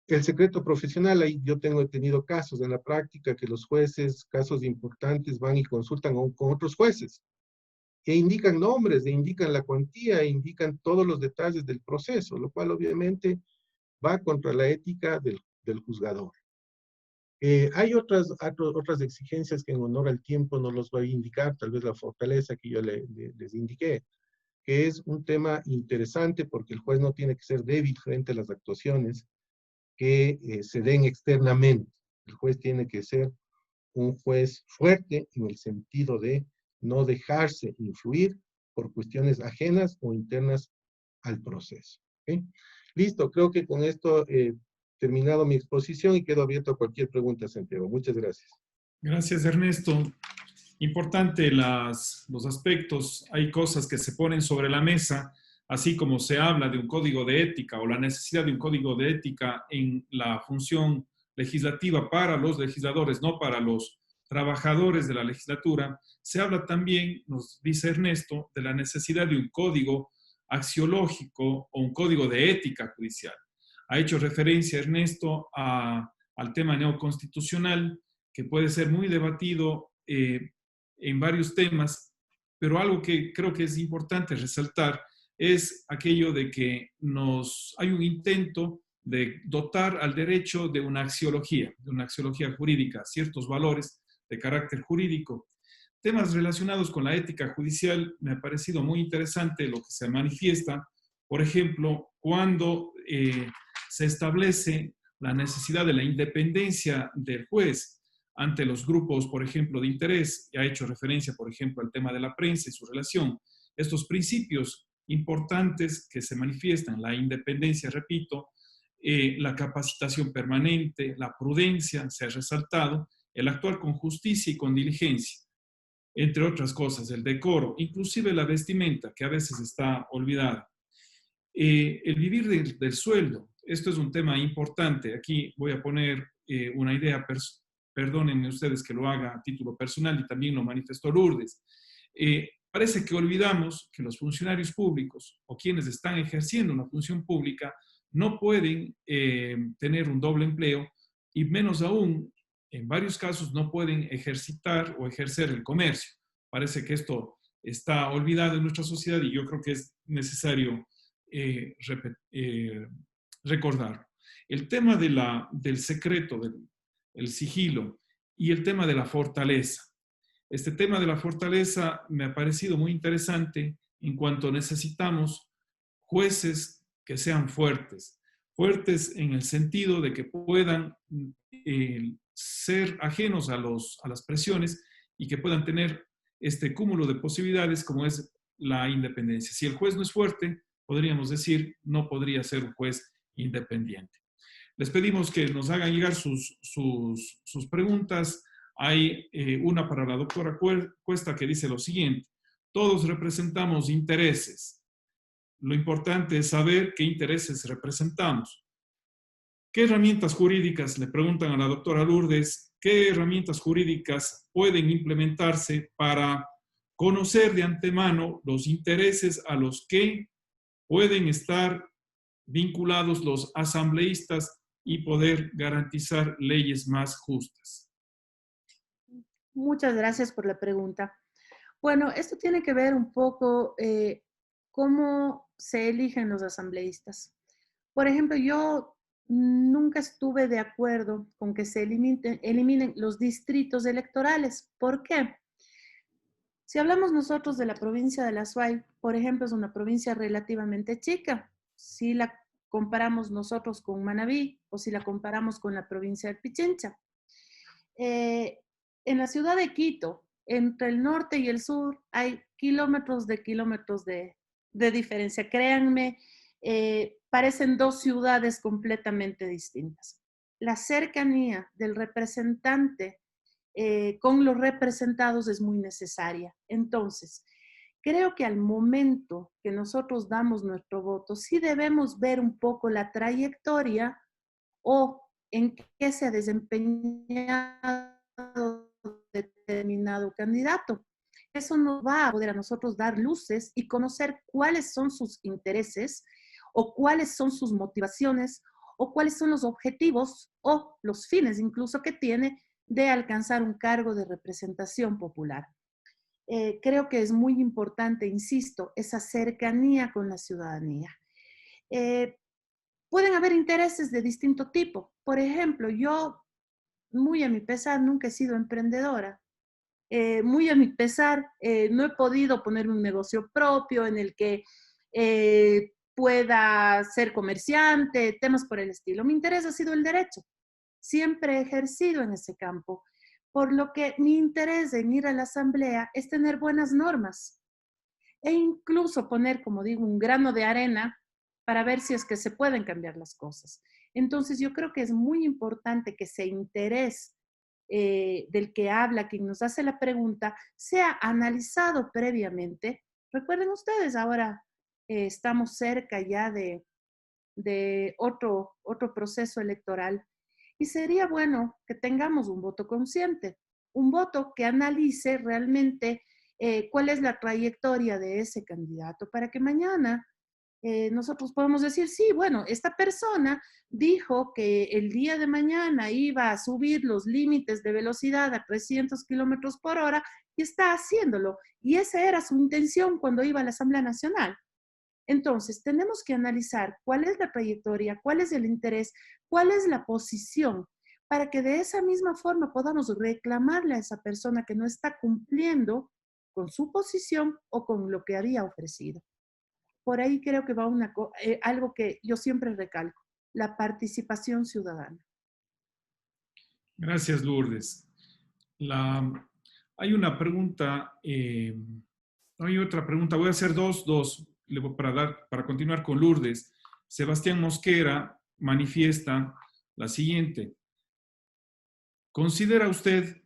El secreto profesional, ahí yo he tenido casos en la práctica que los jueces, casos importantes, van y consultan con otros jueces, e indican nombres, e indican la cuantía, e indican todos los detalles del proceso, lo cual obviamente va contra la ética del juzgador. Hay otras exigencias que en honor al tiempo no los voy a indicar, tal vez la fortaleza que yo les indiqué, que es un tema interesante porque el juez no tiene que ser débil frente a las actuaciones que se den externamente. El juez tiene que ser un juez fuerte en el sentido de no dejarse influir por cuestiones ajenas o internas al proceso. ¿Okay? Listo, creo que con esto terminado mi exposición y quedo abierto a cualquier pregunta, Santiago. Muchas gracias. Gracias, Ernesto. Importante los aspectos. Hay cosas que se ponen sobre la mesa, así como se habla de un código de ética o la necesidad de un código de ética en la función legislativa para los legisladores, no para los trabajadores de la legislatura. Se habla también, nos dice Ernesto, de la necesidad de un código axiológico o un código de ética judicial. Ha hecho referencia, Ernesto, al tema neoconstitucional, que puede ser muy debatido en varios temas, pero algo que creo que es importante resaltar es aquello de que hay un intento de dotar al derecho de una axiología jurídica, ciertos valores de carácter jurídico. Temas relacionados con la ética judicial, me ha parecido muy interesante lo que se manifiesta, por ejemplo, cuando se establece la necesidad de la independencia del juez ante los grupos, por ejemplo, de interés. Ha hecho referencia, por ejemplo, al tema de la prensa y su relación. Estos principios importantes que se manifiestan, la independencia, repito, la capacitación permanente, la prudencia, se ha resaltado, el actuar con justicia y con diligencia, entre otras cosas, el decoro, inclusive la vestimenta, que a veces está olvidada. El vivir del sueldo, esto es un tema importante. Aquí voy a poner una idea, perdónenme ustedes que lo haga a título personal y también lo manifestó Lourdes. Parece que olvidamos que los funcionarios públicos o quienes están ejerciendo una función pública no pueden tener un doble empleo y menos aún, en varios casos, no pueden ejercitar o ejercer el comercio. Parece que esto está olvidado en nuestra sociedad y yo creo que es necesario recordarlo. El tema del secreto, del sigilo y el tema de la fortaleza. Este tema de la fortaleza me ha parecido muy interesante en cuanto necesitamos jueces que sean fuertes. Fuertes en el sentido de que puedan ser ajenos a las presiones y que puedan tener este cúmulo de posibilidades como es la independencia. Si el juez no es fuerte, podríamos decir, no podría ser un juez independiente. Les pedimos que nos hagan llegar sus preguntas. Hay una para la doctora Cuesta que dice lo siguiente: todos representamos intereses. Lo importante es saber qué intereses representamos. ¿Qué herramientas jurídicas, le preguntan a la doctora Lourdes, qué herramientas jurídicas pueden implementarse para conocer de antemano los intereses a los que pueden estar vinculados los asambleístas y poder garantizar leyes más justas? Muchas gracias por la pregunta. Bueno, esto tiene que ver un poco cómo se eligen los asambleístas. Por ejemplo, yo nunca estuve de acuerdo con que se eliminen los distritos electorales. ¿Por qué? Si hablamos nosotros de la provincia de La Suay, por ejemplo, es una provincia relativamente chica. Si la comparamos nosotros con Manabí o si la comparamos con la provincia de Pichincha. En la ciudad de Quito, entre el norte y el sur, hay kilómetros de diferencia. Créanme, parecen dos ciudades completamente distintas. La cercanía del representante con los representados es muy necesaria. Entonces, creo que al momento que nosotros damos nuestro voto, sí debemos ver un poco la trayectoria o en qué se ha desempeñado determinado candidato. Eso nos va a poder a nosotros dar luces y conocer cuáles son sus intereses o cuáles son sus motivaciones o cuáles son los objetivos o los fines incluso que tiene de alcanzar un cargo de representación popular. Creo que es muy importante, insisto, esa cercanía con la ciudadanía. Pueden haber intereses de distinto tipo. Por ejemplo, yo, muy a mi pesar, nunca he sido emprendedora. Muy a mi pesar, no he podido poner un negocio propio en el que pueda ser comerciante, temas por el estilo. Mi interés ha sido el derecho. Siempre he ejercido en ese campo, por lo que mi interés en ir a la asamblea es tener buenas normas e incluso poner, como digo, un grano de arena para ver si es que se pueden cambiar las cosas. Entonces yo creo que es muy importante que ese interés del que habla, quien nos hace la pregunta, sea analizado previamente. Recuerden ustedes, ahora estamos cerca ya de otro proceso electoral y sería bueno que tengamos un voto consciente, un voto que analice realmente cuál es la trayectoria de ese candidato para que mañana nosotros podemos decir, sí, bueno, esta persona dijo que el día de mañana iba a subir los límites de velocidad a 300 kilómetros por hora y está haciéndolo. Y esa era su intención cuando iba a la Asamblea Nacional. Entonces, tenemos que analizar cuál es la trayectoria, cuál es el interés, cuál es la posición, para que de esa misma forma podamos reclamarle a esa persona que no está cumpliendo con su posición o con lo que había ofrecido. Por ahí creo que va algo que yo siempre recalco, la participación ciudadana. Gracias, Lourdes. Hay una pregunta, hay otra pregunta, voy a hacer dos, para continuar con Lourdes. Sebastián Mosquera manifiesta la siguiente: ¿considera usted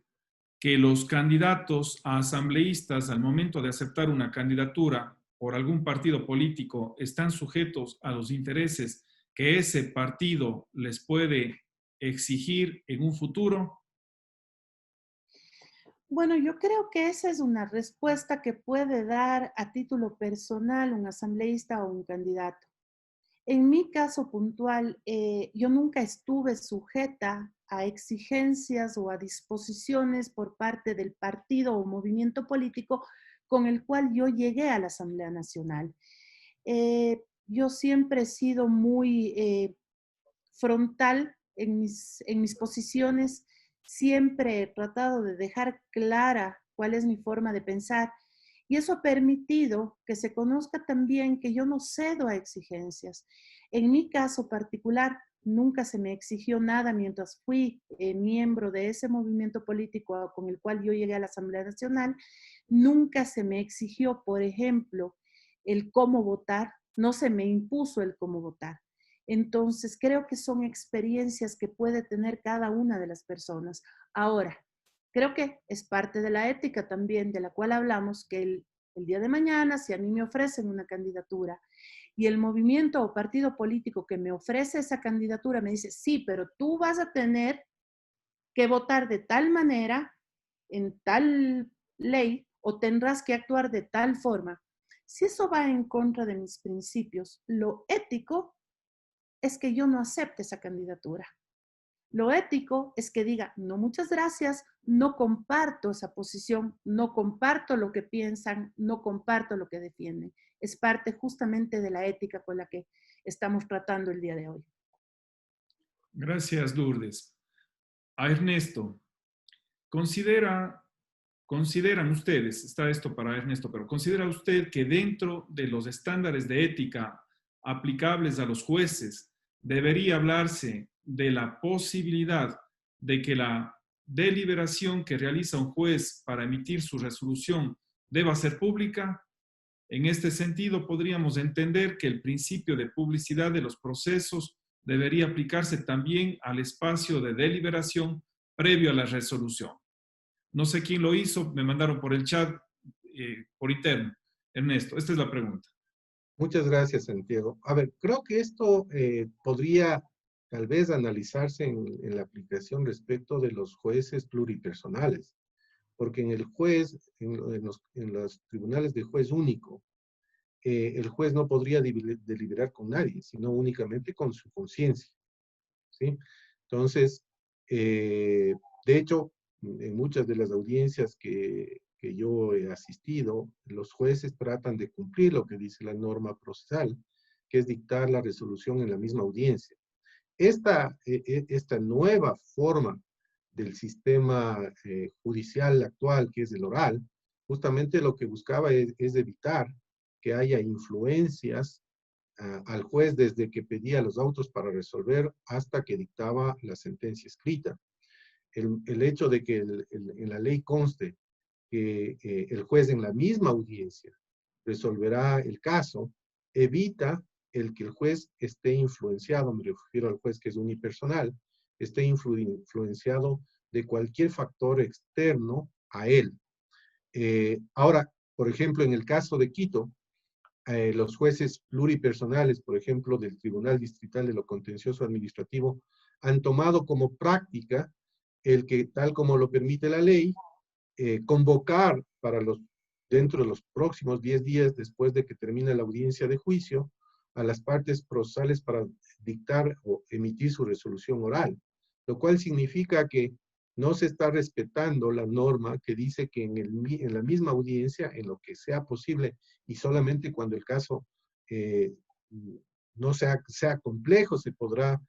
que los candidatos a asambleístas al momento de aceptar una candidatura por algún partido político están sujetos a los intereses que ese partido les puede exigir en un futuro? Bueno, yo creo que esa es una respuesta que puede dar a título personal un asambleísta o un candidato. En mi caso puntual, yo nunca estuve sujeta a exigencias o a disposiciones por parte del partido o movimiento político con el cual yo llegué a la Asamblea Nacional. Yo siempre he sido muy frontal en mis posiciones, siempre he tratado de dejar clara cuál es mi forma de pensar y eso ha permitido que se conozca también que yo no cedo a exigencias. En mi caso particular, nunca se me exigió nada mientras fui miembro de ese movimiento político con el cual yo llegué a la Asamblea Nacional. Nunca se me exigió, por ejemplo, el cómo votar, no se me impuso el cómo votar. Entonces, creo que son experiencias que puede tener cada una de las personas. Ahora, creo que es parte de la ética también, de la cual hablamos, que el día de mañana, si a mí me ofrecen una candidatura y el movimiento o partido político que me ofrece esa candidatura me dice, sí, pero tú vas a tener que votar de tal manera, en tal ley, o tendrás que actuar de tal forma. Si eso va en contra de mis principios, lo ético es que yo no acepte esa candidatura. Lo ético es que diga, no, muchas gracias, no comparto esa posición, no comparto lo que piensan, no comparto lo que defienden. Es parte justamente de la ética con la que estamos tratando el día de hoy. Gracias, Lourdes. A Ernesto, consideran ustedes, está esto para Ernesto, pero ¿considera usted que dentro de los estándares de ética aplicables a los jueces debería hablarse de la posibilidad de que la deliberación que realiza un juez para emitir su resolución deba ser pública? En este sentido, podríamos entender que el principio de publicidad de los procesos debería aplicarse también al espacio de deliberación previo a la resolución. No sé quién lo hizo, me mandaron por el chat, por interno. Ernesto, esta es la pregunta. Muchas gracias, Santiago. A ver, creo que esto podría tal vez analizarse en la aplicación respecto de los jueces pluripersonales, porque en el juez, en los tribunales de juez único, el juez no podría deliberar con nadie, sino únicamente con su conciencia, ¿sí? Entonces, de hecho, en muchas de las audiencias que yo he asistido, los jueces tratan de cumplir lo que dice la norma procesal, que es dictar la resolución en la misma audiencia. Esta nueva forma del sistema judicial actual, que es el oral, justamente lo que buscaba es evitar que haya influencias al juez desde que pedía los autos para resolver hasta que dictaba la sentencia escrita. El hecho de que en la ley conste que el juez en la misma audiencia resolverá el caso, evita el que el juez esté influenciado, me refiero al juez que es unipersonal, esté influenciado de cualquier factor externo a él. Ahora, por ejemplo, en el caso de Quito, los jueces pluripersonales, por ejemplo, del Tribunal Distrital de lo Contencioso Administrativo, han tomado como práctica el que, tal como lo permite la ley, convocar dentro de los próximos 10 días después de que termine la audiencia de juicio a las partes procesales para dictar o emitir su resolución oral, lo cual significa que no se está respetando la norma que dice que en la misma audiencia, en lo que sea posible y solamente cuando el caso no sea complejo, se podrá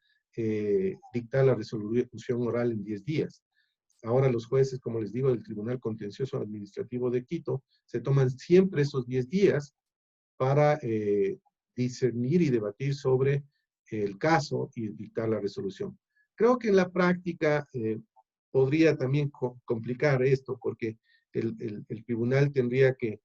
dictar la resolución oral en 10 días. Ahora los jueces, como les digo, del Tribunal Contencioso Administrativo de Quito, se toman siempre esos 10 días para discernir y debatir sobre el caso y dictar la resolución. Creo que en la práctica podría también complicar esto, porque el tribunal tendría que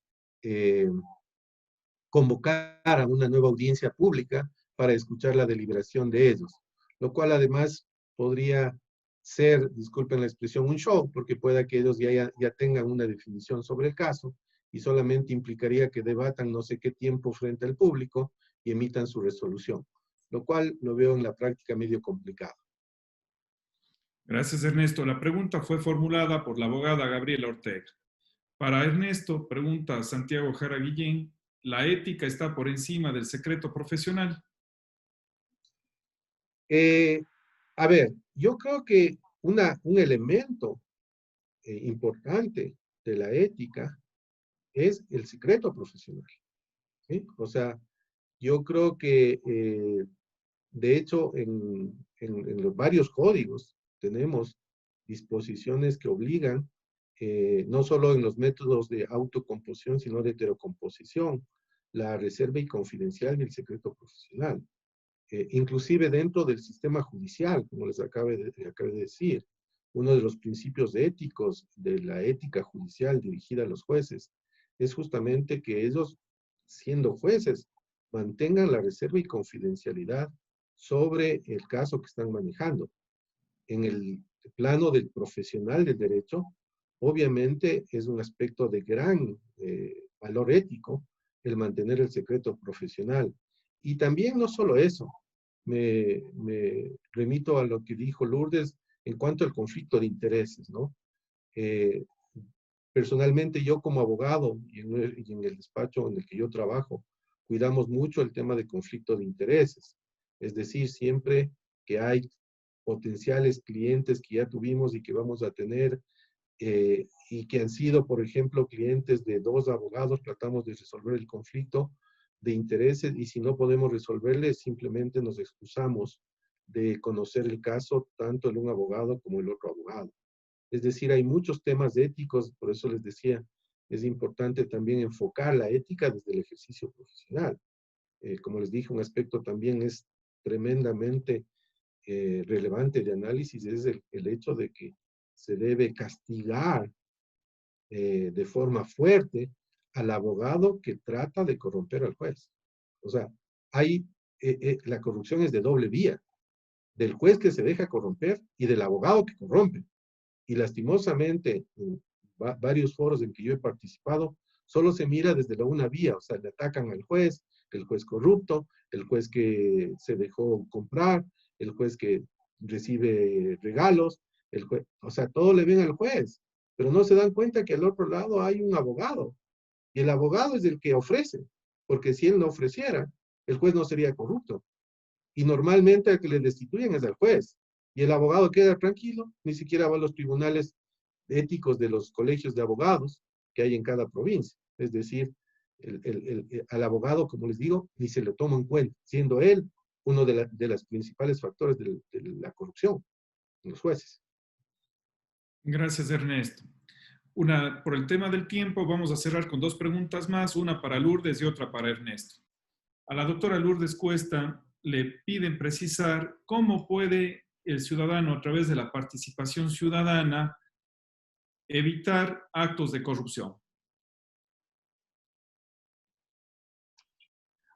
convocar a una nueva audiencia pública para escuchar la deliberación de ellos, lo cual además podría ser, disculpen la expresión, un show, porque pueda que ellos ya tengan una definición sobre el caso y solamente implicaría que debatan no sé qué tiempo frente al público y emitan su resolución. lo cual lo veo en la práctica medio complicado. Gracias, Ernesto. La pregunta fue formulada por la abogada Gabriela Ortega. Para Ernesto, pregunta Santiago Jara Guillén, ¿la ética está por encima del secreto profesional? A ver, yo creo que un elemento importante de la ética es el secreto profesional, ¿sí? O sea, yo creo que, de hecho, en los varios códigos tenemos disposiciones que obligan, no solo en los métodos de autocomposición, sino de heterocomposición, la reserva y confidencial del secreto profesional. Inclusive dentro del sistema judicial, como les acabé de decir, uno de los principios éticos de la ética judicial dirigida a los jueces es justamente que ellos, siendo jueces, mantengan la reserva y confidencialidad sobre el caso que están manejando. En el plano del profesional del derecho, obviamente es un aspecto de gran valor ético el mantener el secreto profesional. Y también no solo eso, me remito a lo que dijo Lourdes en cuanto al conflicto de intereses, ¿no? Personalmente yo como abogado y en el despacho en el que yo trabajo, cuidamos mucho el tema de conflicto de intereses. Es decir, siempre que hay potenciales clientes que ya tuvimos y que vamos a tener, y que han sido, por ejemplo, clientes de dos abogados, tratamos de resolver el conflicto de intereses y si no podemos resolverle, simplemente nos excusamos de conocer el caso tanto el un abogado como el otro abogado. Es decir, hay muchos temas éticos, por eso les decía, es importante también enfocar la ética desde el ejercicio profesional. Como les dije, un aspecto también es tremendamente relevante de análisis, es el hecho de que se debe castigar de forma fuerte al abogado que trata de corromper al juez. O sea, la corrupción es de doble vía, del juez que se deja corromper y del abogado que corrompe. Y lastimosamente, en varios foros en que yo he participado, solo se mira desde la una vía, o sea, le atacan al juez, el juez corrupto, el juez que se dejó comprar, el juez que recibe regalos, el juez, o sea, todo le ven al juez, pero no se dan cuenta que al otro lado hay un abogado, y el abogado es el que ofrece, porque si él no ofreciera, el juez no sería corrupto. Y normalmente el que le destituyen es al juez. Y el abogado queda tranquilo, ni siquiera va a los tribunales éticos de los colegios de abogados que hay en cada provincia. Es decir, al abogado, como les digo, ni se le toma en cuenta, siendo él uno de los principales factores de la corrupción en los jueces. Gracias, Ernesto. Por el tema del tiempo, vamos a cerrar con dos preguntas más, una para Lourdes y otra para Ernesto. A la doctora Lourdes Cuesta le piden precisar cómo puede el ciudadano, a través de la participación ciudadana, evitar actos de corrupción.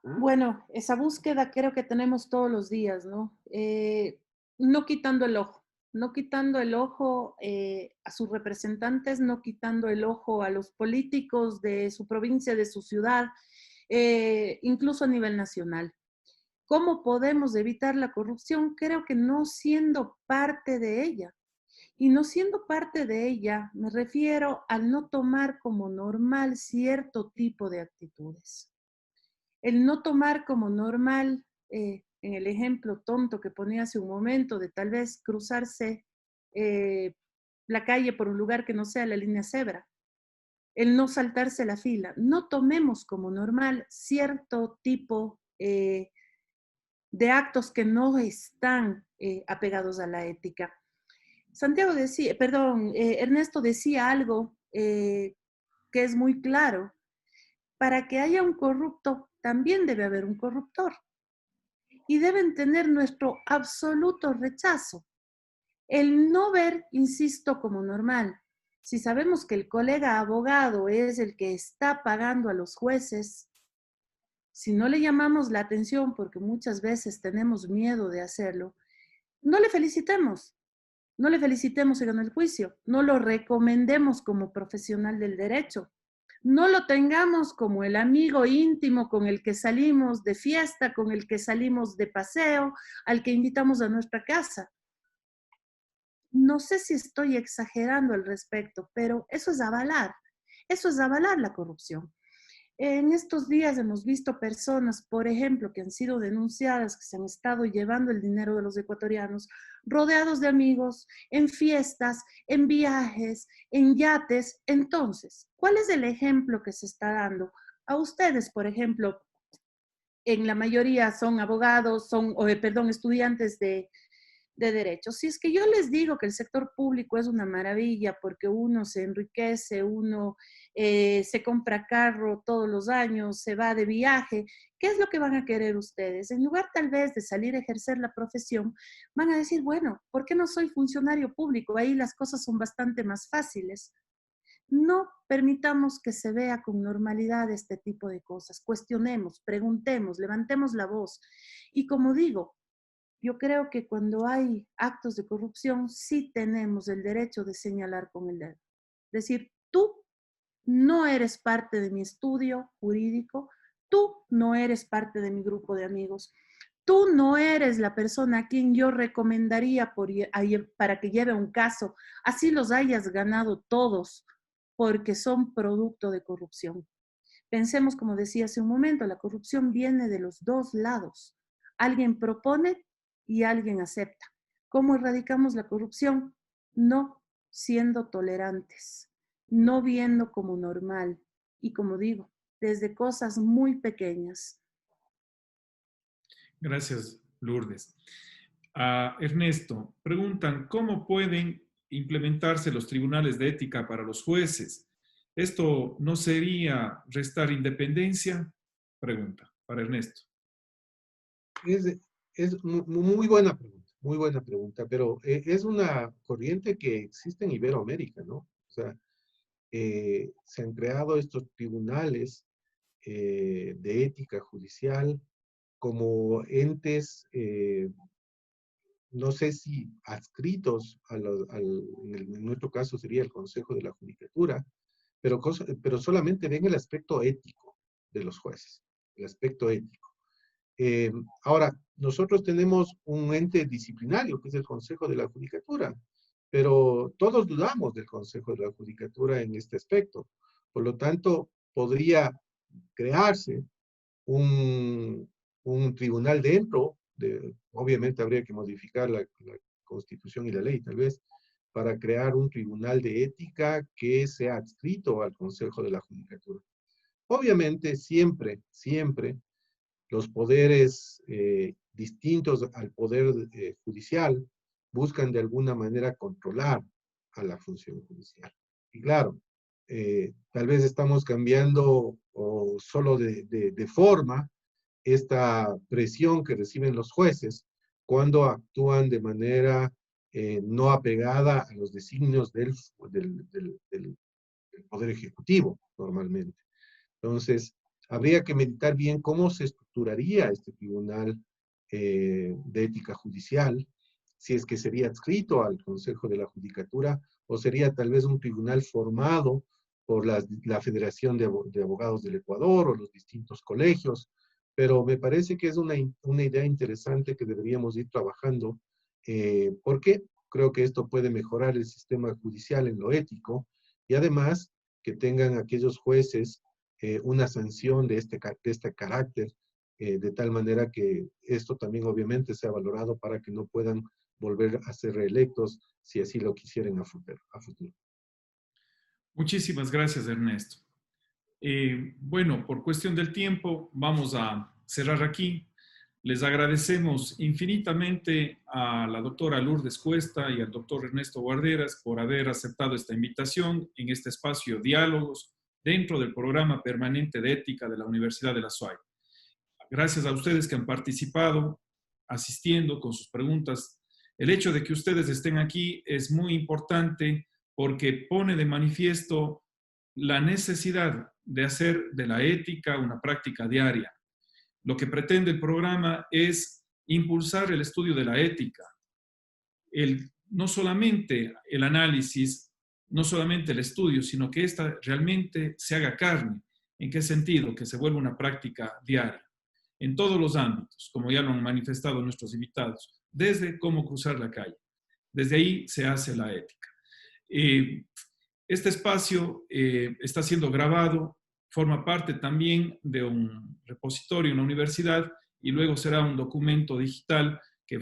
Bueno, esa búsqueda creo que tenemos todos los días, ¿no? No quitando el ojo, no quitando el ojo a sus representantes, no quitando el ojo a los políticos de su provincia, de su ciudad, incluso a nivel nacional. ¿Cómo podemos evitar la corrupción? Creo que no siendo parte de ella. Y no siendo parte de ella, me refiero al no tomar como normal cierto tipo de actitudes. El no tomar como normal, en el ejemplo tonto que ponía hace un momento, de tal vez cruzarse la calle por un lugar que no sea la línea cebra, el no saltarse la fila. No tomemos como normal cierto tipo de actos que no están apegados a la ética. Ernesto decía algo que es muy claro. Para que haya un corrupto, también debe haber un corruptor. Y deben tener nuestro absoluto rechazo. El no ver, insisto, como normal. Si sabemos que el colega abogado es el que está pagando a los jueces, si no le llamamos la atención, porque muchas veces tenemos miedo de hacerlo, no le felicitemos. No le felicitemos en el juicio. No lo recomendemos como profesional del derecho. No lo tengamos como el amigo íntimo con el que salimos de fiesta, con el que salimos de paseo, al que invitamos a nuestra casa. No sé si estoy exagerando al respecto, pero eso es avalar la corrupción. En estos días hemos visto personas, por ejemplo, que han sido denunciadas, que se han estado llevando el dinero de los ecuatorianos, rodeados de amigos, en fiestas, en viajes, en yates. Entonces, ¿cuál es el ejemplo que se está dando? A ustedes, por ejemplo, en la mayoría son abogados, estudiantes de derechos. Si es que yo les digo que el sector público es una maravilla porque uno se enriquece, uno se compra carro todos los años, se va de viaje, ¿qué es lo que van a querer ustedes? En lugar tal vez de salir a ejercer la profesión, van a decir, bueno, ¿por qué no soy funcionario público? Ahí las cosas son bastante más fáciles. No permitamos que se vea con normalidad este tipo de cosas. Cuestionemos, preguntemos, levantemos la voz. Y como digo, yo creo que cuando hay actos de corrupción, sí tenemos el derecho de señalar con el dedo. Decir, tú no eres parte de mi estudio jurídico, tú no eres parte de mi grupo de amigos, tú no eres la persona a quien yo recomendaría para que lleve un caso, así los hayas ganado todos, porque son producto de corrupción. Pensemos, como decía hace un momento, la corrupción viene de los dos lados. Alguien propone y alguien acepta. ¿Cómo erradicamos la corrupción? No siendo tolerantes, no viendo como normal y, como digo, desde cosas muy pequeñas. Gracias, Lourdes. Ernesto, preguntan, ¿cómo pueden implementarse los tribunales de ética para los jueces? ¿Esto no sería restar independencia? Pregunta para Ernesto. Es muy buena pregunta, pero es una corriente que existe en Iberoamérica, ¿no? O sea, se han creado estos tribunales de ética judicial como entes, no sé si adscritos en nuestro caso sería el Consejo de la Judicatura, pero solamente ven el aspecto ético de los jueces, el aspecto ético. Ahora, nosotros tenemos un ente disciplinario, que es el Consejo de la Judicatura, pero todos dudamos del Consejo de la Judicatura en este aspecto. Por lo tanto, podría crearse un tribunal dentro, obviamente habría que modificar la Constitución y la ley, tal vez, para crear un tribunal de ética que sea adscrito al Consejo de la Judicatura. Obviamente, siempre los poderes distintos al poder judicial buscan de alguna manera controlar a la función judicial. Y claro, tal vez estamos cambiando o solo de forma esta presión que reciben los jueces cuando actúan de manera no apegada a los designios del Poder Ejecutivo, normalmente. Entonces, habría que meditar bien cómo se estructuraría este tribunal de ética judicial, si es que sería adscrito al Consejo de la Judicatura o sería tal vez un tribunal formado por la Federación de Abogados del Ecuador o los distintos colegios, pero me parece que es una idea interesante que deberíamos ir trabajando, porque creo que esto puede mejorar el sistema judicial en lo ético y además que tengan aquellos jueces una sanción de este carácter, de tal manera que esto también obviamente sea valorado para que no puedan volver a ser reelectos si así lo quisieran a futuro. Muchísimas gracias, Ernesto. Bueno, por cuestión del tiempo, vamos a cerrar aquí. Les agradecemos infinitamente a la doctora Lourdes Cuesta y al doctor Ernesto Guarderas por haber aceptado esta invitación en este espacio Diálogos dentro del programa permanente de ética de la Universidad de la SUAY. Gracias a ustedes que han participado, asistiendo con sus preguntas. El hecho de que ustedes estén aquí es muy importante porque pone de manifiesto la necesidad de hacer de la ética una práctica diaria. Lo que pretende el programa es impulsar el estudio de la ética, no solamente el análisis no solamente el estudio, sino que ésta realmente se haga carne. ¿En qué sentido? Que se vuelva una práctica diaria, en todos los ámbitos, como ya lo han manifestado nuestros invitados, desde cómo cruzar la calle. Desde ahí se hace la ética. Este espacio está siendo grabado, forma parte también de un repositorio en la universidad y luego será un documento digital que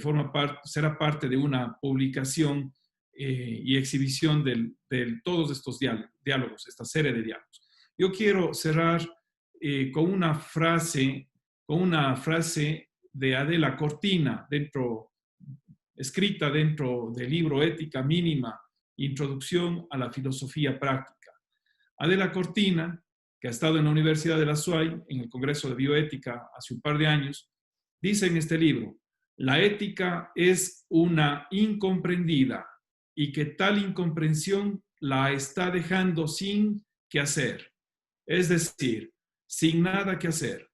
será parte de una publicación y exhibición de todos estos diálogos, esta serie de diálogos. Yo quiero cerrar con una frase de Adela Cortina, escrita dentro del libro Ética Mínima, Introducción a la Filosofía Práctica. Adela Cortina, que ha estado en la Universidad de la SUAY, en el Congreso de Bioética hace un par de años, dice en este libro: la ética es una incomprendida y que tal incomprensión la está dejando sin qué hacer. Es decir, sin nada que hacer,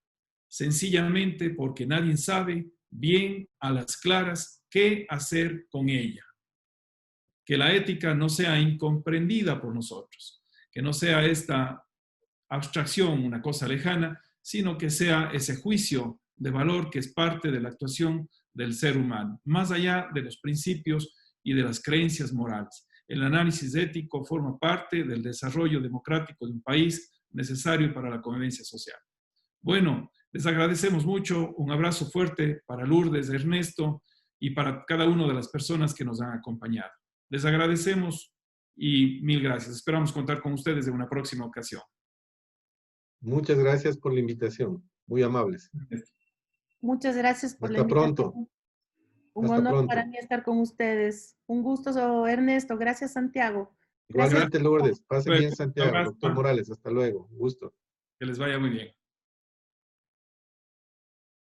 sencillamente porque nadie sabe bien a las claras qué hacer con ella. Que la ética no sea incomprendida por nosotros, que no sea esta abstracción, una cosa lejana, sino que sea ese juicio de valor que es parte de la actuación del ser humano, más allá de los principios y de las creencias morales. El análisis ético forma parte del desarrollo democrático de un país necesario para la convivencia social. Bueno, les agradecemos mucho. Un abrazo fuerte para Lourdes, Ernesto y para cada una de las personas que nos han acompañado. Les agradecemos y mil gracias. Esperamos contar con ustedes en una próxima ocasión. Muchas gracias por la invitación. Muy amables. Muchas gracias por la Hasta invitación. pronto. Un Hasta honor pronto. para mí estar con ustedes. Un gusto, Ernesto. Gracias, Santiago. Igualmente, Lourdes. Pase bien, Un Santiago. abrazo. Doctor Morales, hasta luego. Un gusto. Que les vaya muy bien.